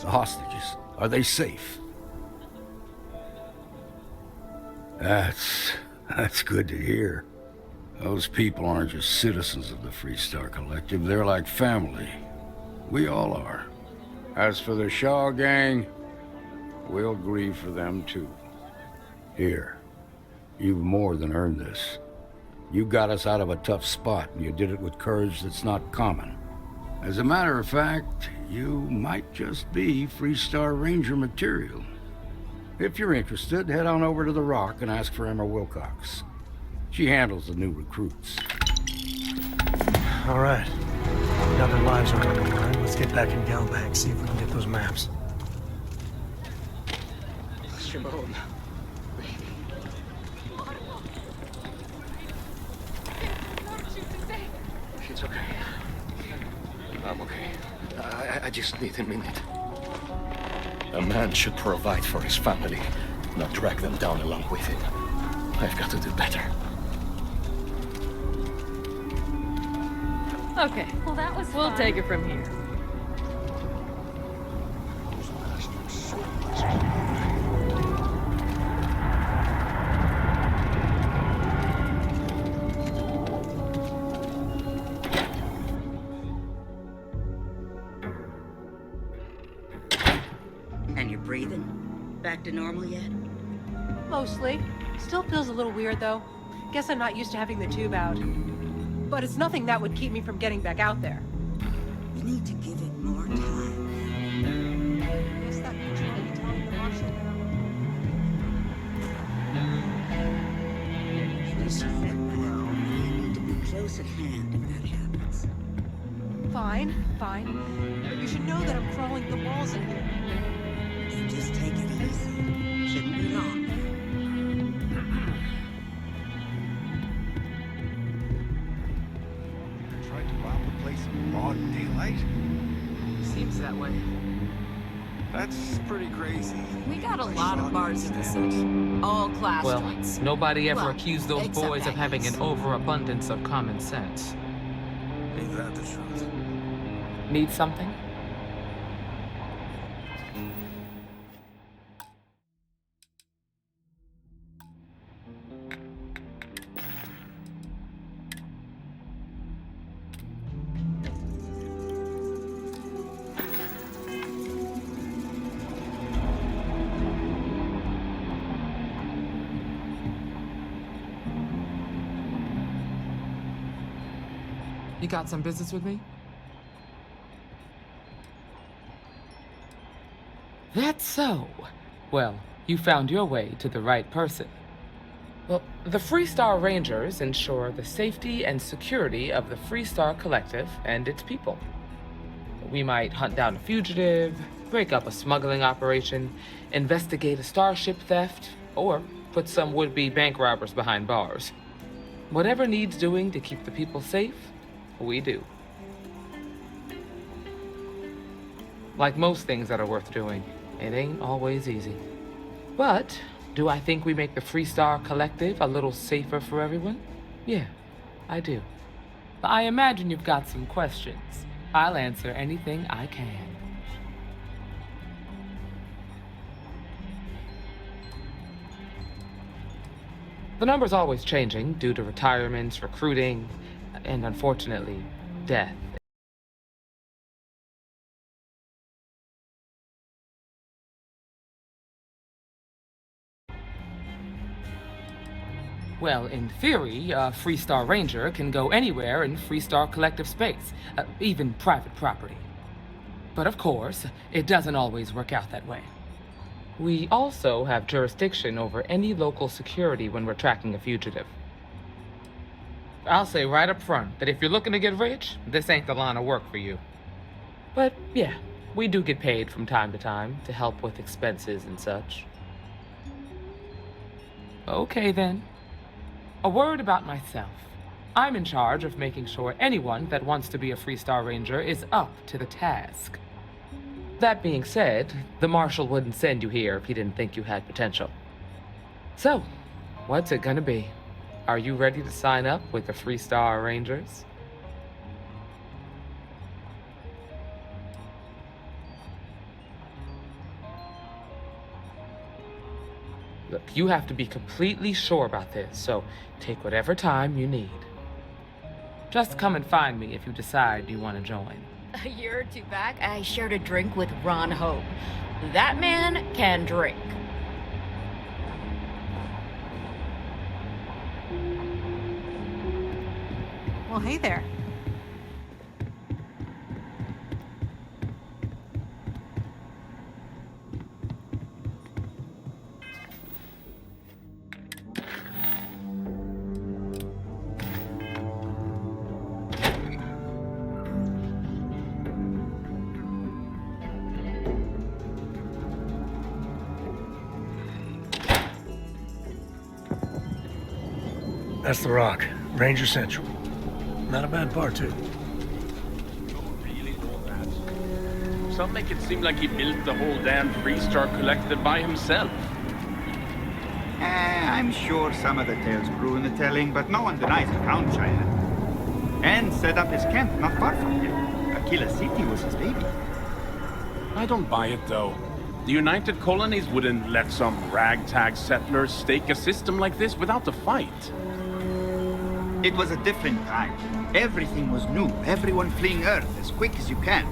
The hostages, are they safe? That's good to hear. Those people aren't just citizens of the Freestar Collective, they're like family. We all are. As for the Shaw gang, we'll grieve for them too. Here, you've more than earned this. You got us out of a tough spot, and you did it with courage that's not common. As a matter of fact, you might just be Freestar Ranger material. If you're interested, head on over to the Rock and ask for Emma Wilcox. She handles the new recruits. All right. Now their lives are on the line. Let's get back in Galbank, see if we can get those maps. Shimon. It's okay. I'm okay. I just need a minute. A man should provide for his family, not drag them down along with him. I've got to do better. Okay. Well, that was We'll take it from here. And you're breathing? Back to normal yet? Mostly. Still feels a little weird, though. Guess I'm not used to having the tube out. But it's nothing that would keep me from getting back out there. You need to give it more time. Guess that means you're only telling the marshal now. Just let it go. You need to be close at hand if that happens. Fine, fine. But you should know that I'm crawling the walls in here. You just take it easy. Shouldn't be long. Tried to rob the place in broad daylight? Seems that way. That's pretty crazy. We got a lot of bars in the city. All class Well, joints. nobody ever Well, accused those except boys of having an Agnes. overabundance of common sense. Ain't that the truth? Need something? You got some business with me? That's so. Well, you found your way to the right person. Well, the Freestar Rangers ensure the safety and security of the Freestar Collective and its people. We might hunt down a fugitive, break up a smuggling operation, investigate a starship theft, or put some would-be bank robbers behind bars. Whatever needs doing to keep the people safe, we do. Like most things that are worth doing, it ain't always easy. But do I think we make the Freestar Collective a little safer for everyone? Yeah, I do. I imagine you've got some questions. I'll answer anything I can. The number's always changing due to retirements, recruiting, and unfortunately, death. Well, in theory, a Freestar Ranger can go anywhere in Freestar Collective space, even private property. But of course, it doesn't always work out that way. We also have jurisdiction over any local security when we're tracking a fugitive. I'll say right up front that if you're looking to get rich, this ain't the line of work for you. But yeah, we do get paid from time to time to help with expenses and such. Okay then. A word about myself. I'm in charge of making sure anyone that wants to be a Freestar Ranger is up to the task. That being said, the Marshal wouldn't send you here if he didn't think you had potential. So, what's it gonna be? Are you ready to sign up with the Freestar Rangers? you have to be completely sure about this, so take whatever time you need. Just come and find me if you decide you want to join. A year or two back, I shared a drink with Ron Hope. That man can drink. Well, hey there. That's the Rock, Ranger Central. Not a bad bar, too. Some make it seem like he built the whole damn Freestar Collective by himself. I'm sure some of the tales grew in the telling, but no one denies he found China. And set up his camp not far from here. Aquila City was his baby. I don't buy it, though. The United Colonies wouldn't let some ragtag settlers stake a system like this without a fight. It was a different time. Everything was new. Everyone fleeing Earth as quick as you can.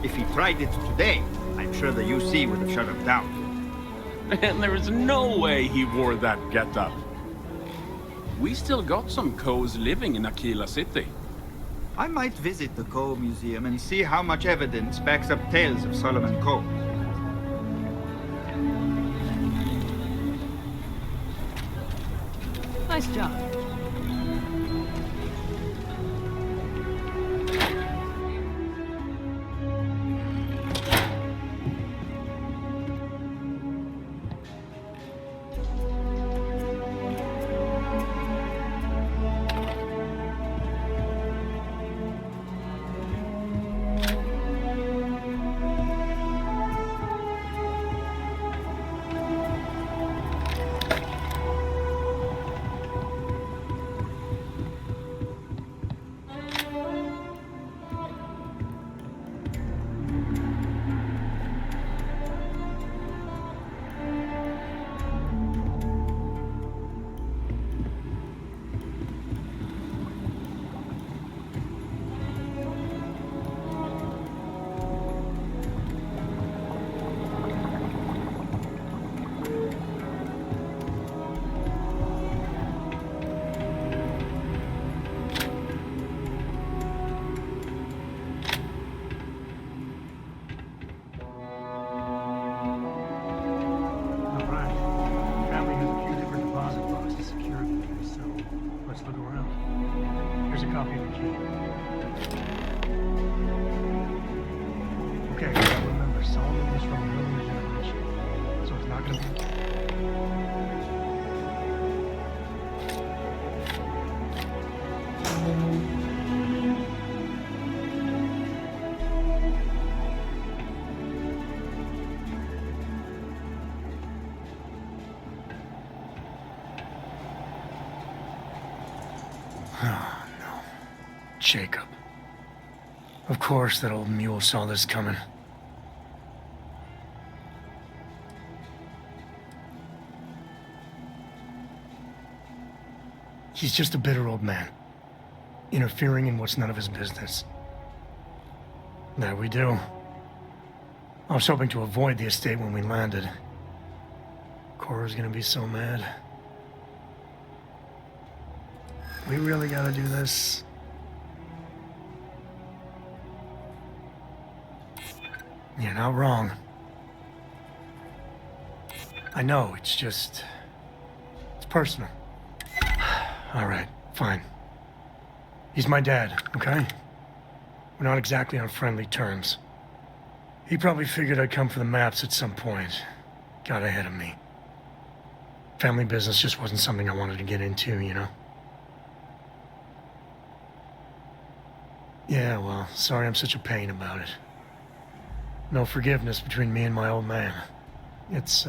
If he tried it today, I'm sure the UC would have shut him down. And there is no way he wore that getup. We still got some Coes living in Aquila City. I might visit the Coe Museum and see how much evidence backs up tales of Solomon Coe. Nice job. Oh, no. Jacob. Of course that old mule saw this coming. He's just a bitter old man, interfering in what's none of his business. There we do. I was hoping to avoid the estate when we landed. Cora's gonna be so mad. We really gotta do this? You're not wrong. I know, it's just... it's personal. All right, fine. He's my dad, okay? We're not exactly on friendly terms. He probably figured I'd come for the maps at some point. Got ahead of me. Family business just wasn't something I wanted to get into, you know? Yeah, well, sorry I'm such a pain about it. No forgiveness between me and my old man. It's,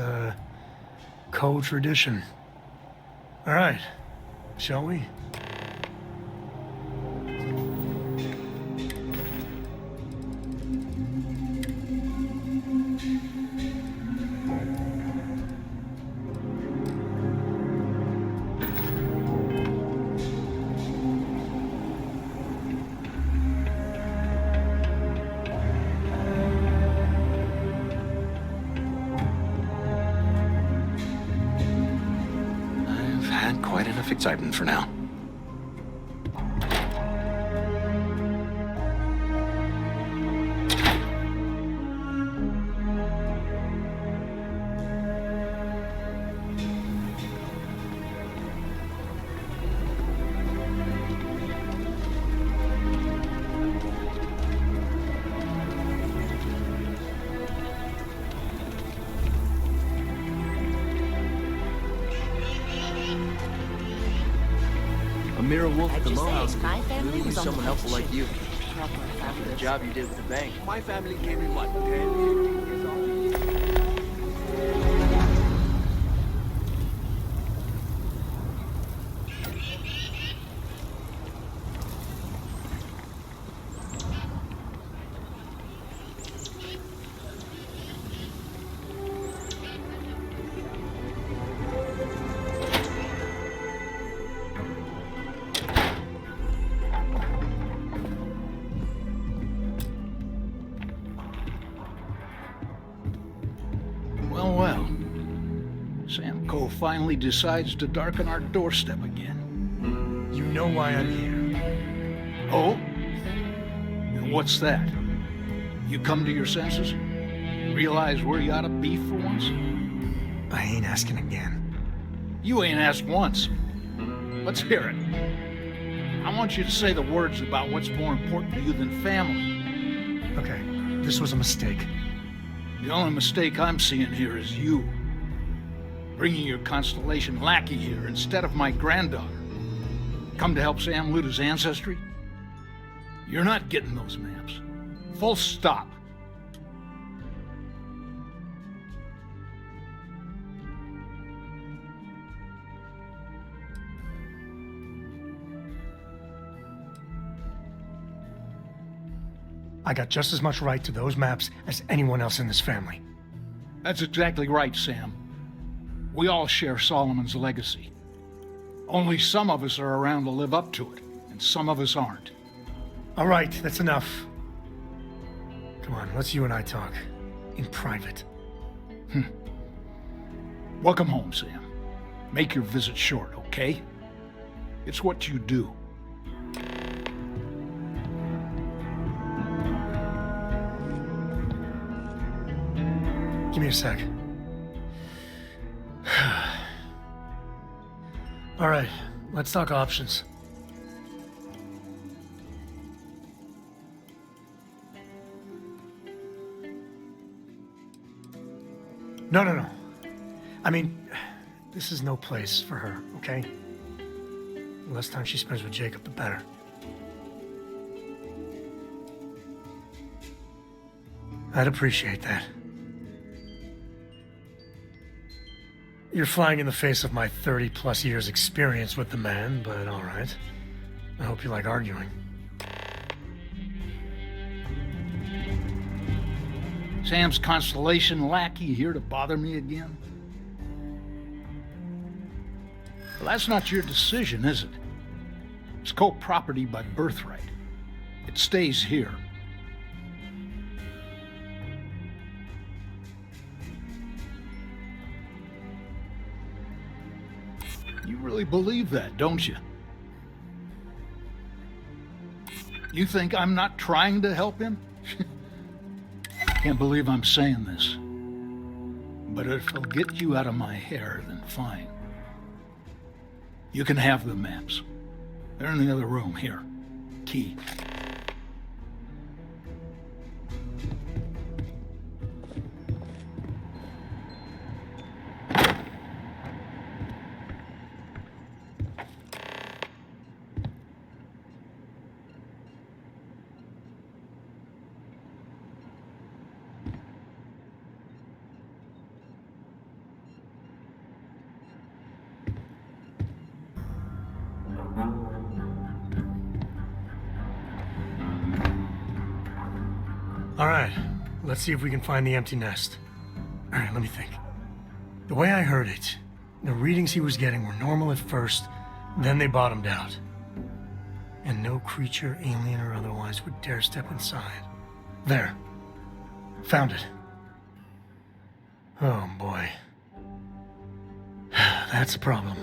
co-tradition. All right, shall we? And quite enough excitement for now. Amira Wolf I'd just alone. say, my family Really need was on the someone helpful front like you. Help my After family. the job you did with the bank. My family came in what, 10, 15 years old? Well, well. Sam Coe finally decides to darken our doorstep again. You know why I'm here. Oh? And what's that? You come to your senses? Realize where you ought to be for once? I ain't asking again. You ain't asked once. Let's hear it. I want you to say the words about what's more important to you than family. Okay, this was a mistake. The only mistake I'm seeing here is you. Bringing your Constellation lackey here instead of my granddaughter. Come to help Sam loot his ancestry? You're not getting those maps. Full stop. I got just as much right to those maps as anyone else in this family. That's exactly right, Sam. We all share Solomon's legacy. Only some of us are around to live up to it, and some of us aren't. All right, that's enough. Come on, let's you and I talk. In private. Welcome home, Sam. Make your visit short, okay? It's what you do. Give me a sec. All right, let's talk options. No. I mean, this is no place for her, okay? The less time she spends with Jacob, the better. I'd appreciate that. You're flying in the face of my 30-plus years experience with the man, but all right. I hope you like arguing. Sam's Constellation lackey here to bother me again? Well, that's not your decision, is it? It's co-property by birthright. It stays here. You really believe that, don't you? You think I'm not trying to help him? Can't believe I'm saying this. But if it'll get you out of my hair, then fine. You can have the maps. They're in the other room, here. Key. All right, let's see if we can find the empty nest. All right, let me think. The way I heard it, the readings he was getting were normal at first, then they bottomed out. And no creature, alien or otherwise, would dare step inside. There. Found it. Oh, boy. That's a problem.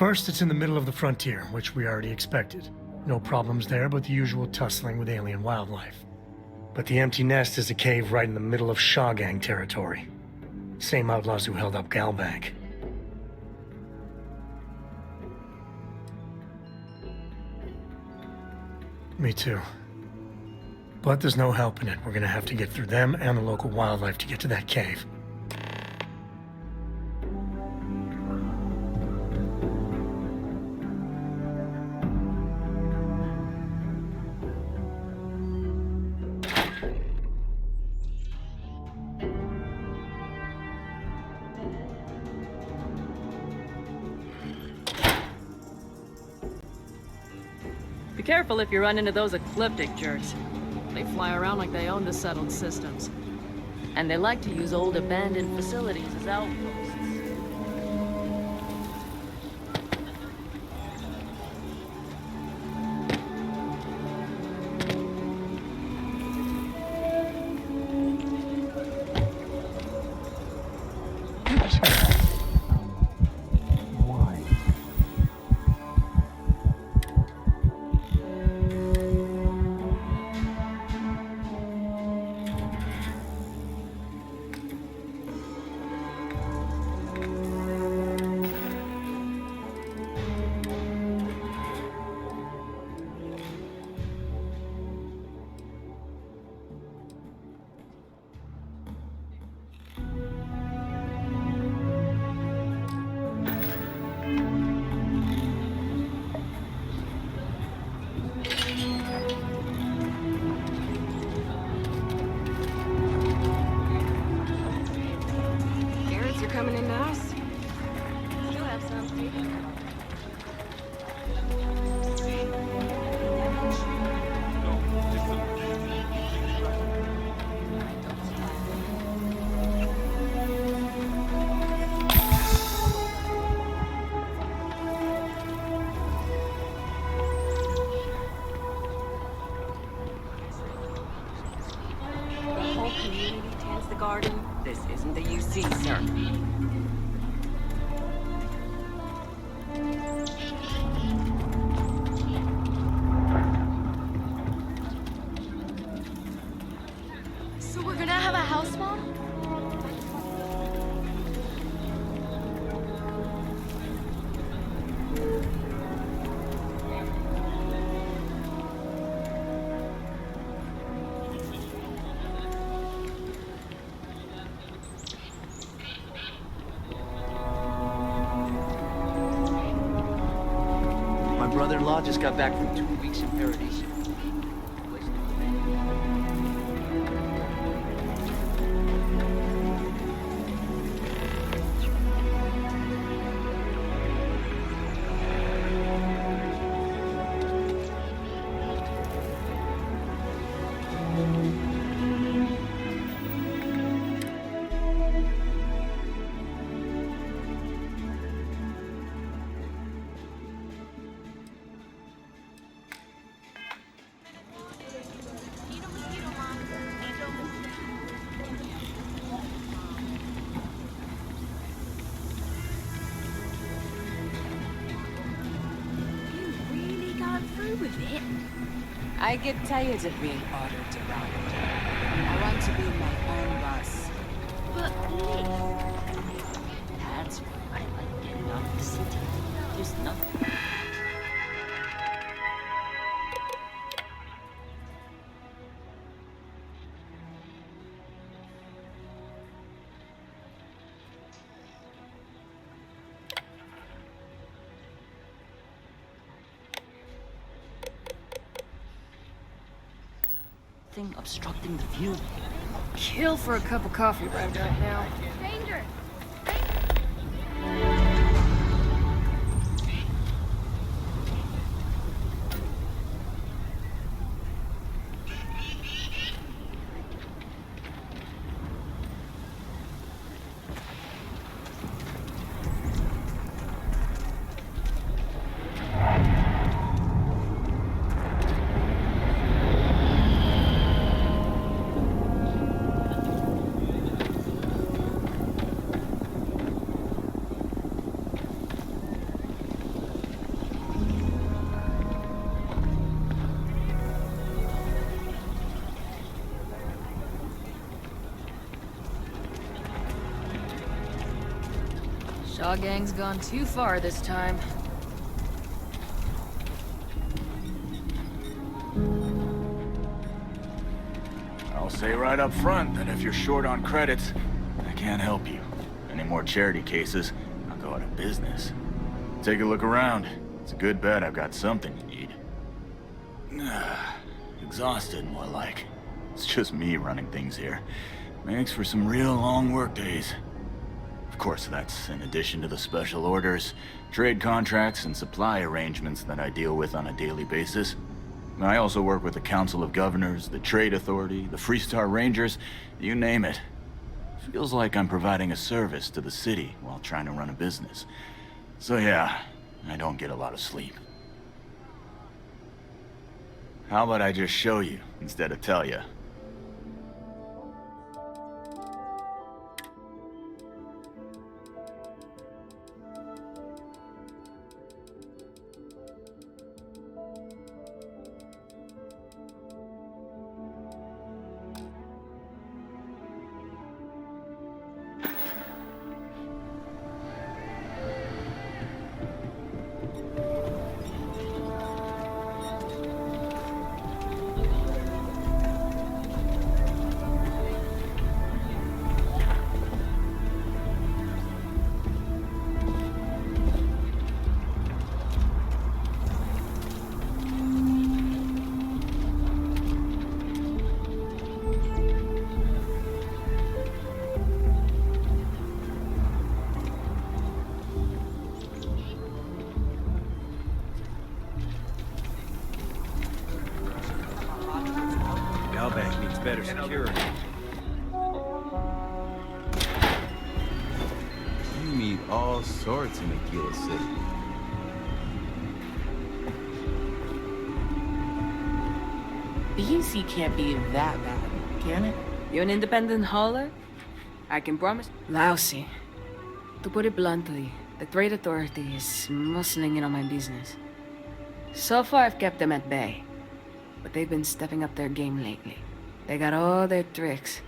First, it's in the middle of the frontier, which we already expected. No problems there, but the usual tussling with alien wildlife. But the empty nest is a cave right in the middle of Shaw Gang territory. Same outlaws who held up Galbank. Me too. But there's no helping it. We're gonna have to get through them and the local wildlife to get to that cave. Be careful if you run into those ecliptic jerks. They fly around like they own the settled systems. And they like to use old abandoned facilities as outposts. Coming in nice. Still have some. The whole community tends the garden. This isn't the UC, sir. So we're gonna have a house mom? My brother-in-law just got back from 2 weeks in Paradise. With it. I get tired of being ordered around. I want to be my own boss. But Nick, that's why I like getting out of the city. There's nothing. Thing obstructing the view. Kill for a cup of coffee right now. Stranger! Shaw Gang's gone too far this time. I'll say right up front that if you're short on credits, I can't help you. Any more charity cases, I'll go out of business. Take a look around. It's a good bet I've got something you need. Exhausted, more like. It's just me running things here. Makes for some real long work days. Of course, that's in addition to the special orders, trade contracts, and supply arrangements that I deal with on a daily basis. I also work with the Council of Governors, the Trade Authority, the Freestar Rangers, you name it. Feels like I'm providing a service to the city while trying to run a business. So yeah, I don't get a lot of sleep. How about I just show you instead of tell you? Outback needs better security. You meet all sorts in Aquila City. BC can't be that bad, can it? You're an independent hauler? I can promise. Lousy. To put it bluntly, the Trade Authority is muscling in on my business. So far, I've kept them at bay. But they've been stepping up their game lately. They got all their tricks.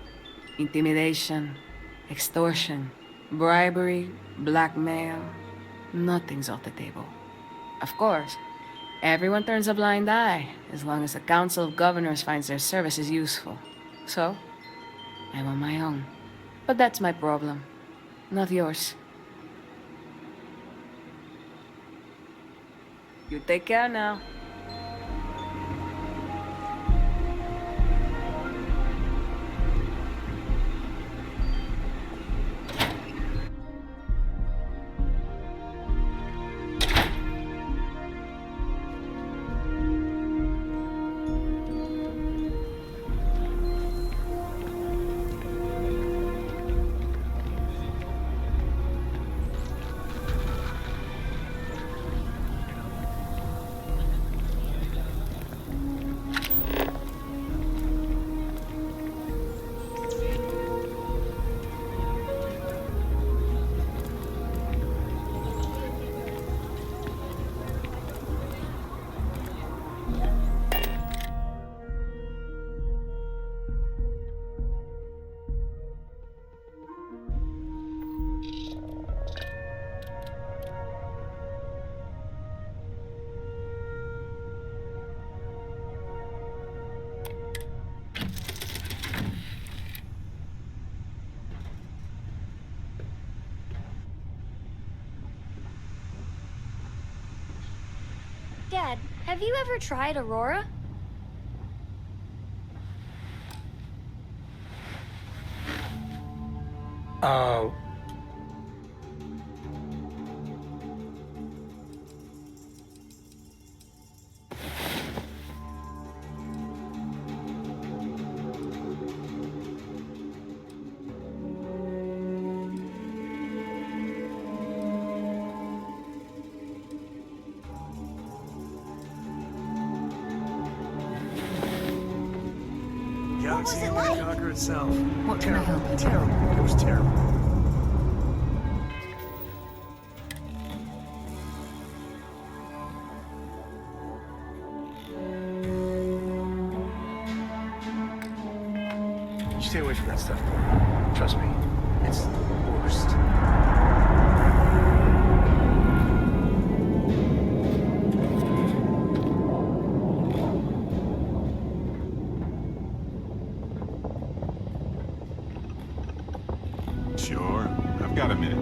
Intimidation, extortion, bribery, blackmail. Nothing's off the table. Of course, everyone turns a blind eye as long as the Council of Governors finds their services useful. So, I'm on my own. But that's my problem, not yours. You take care now. Dad, have you ever tried Aurora? Galaxy ain't gonna conquer itself. What can I help you with? Terrible. It was terrible. You stay away from that stuff, boy. Trust me, it's the worst. Got a minute.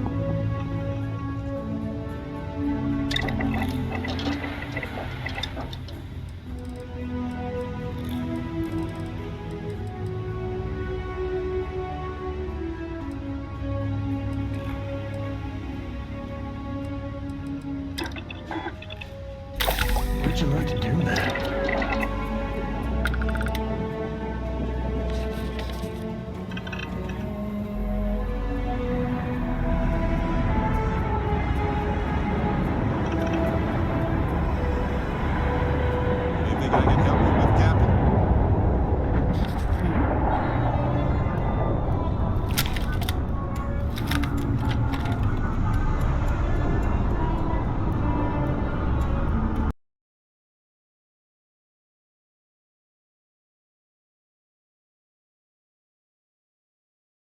What'd you learn to do?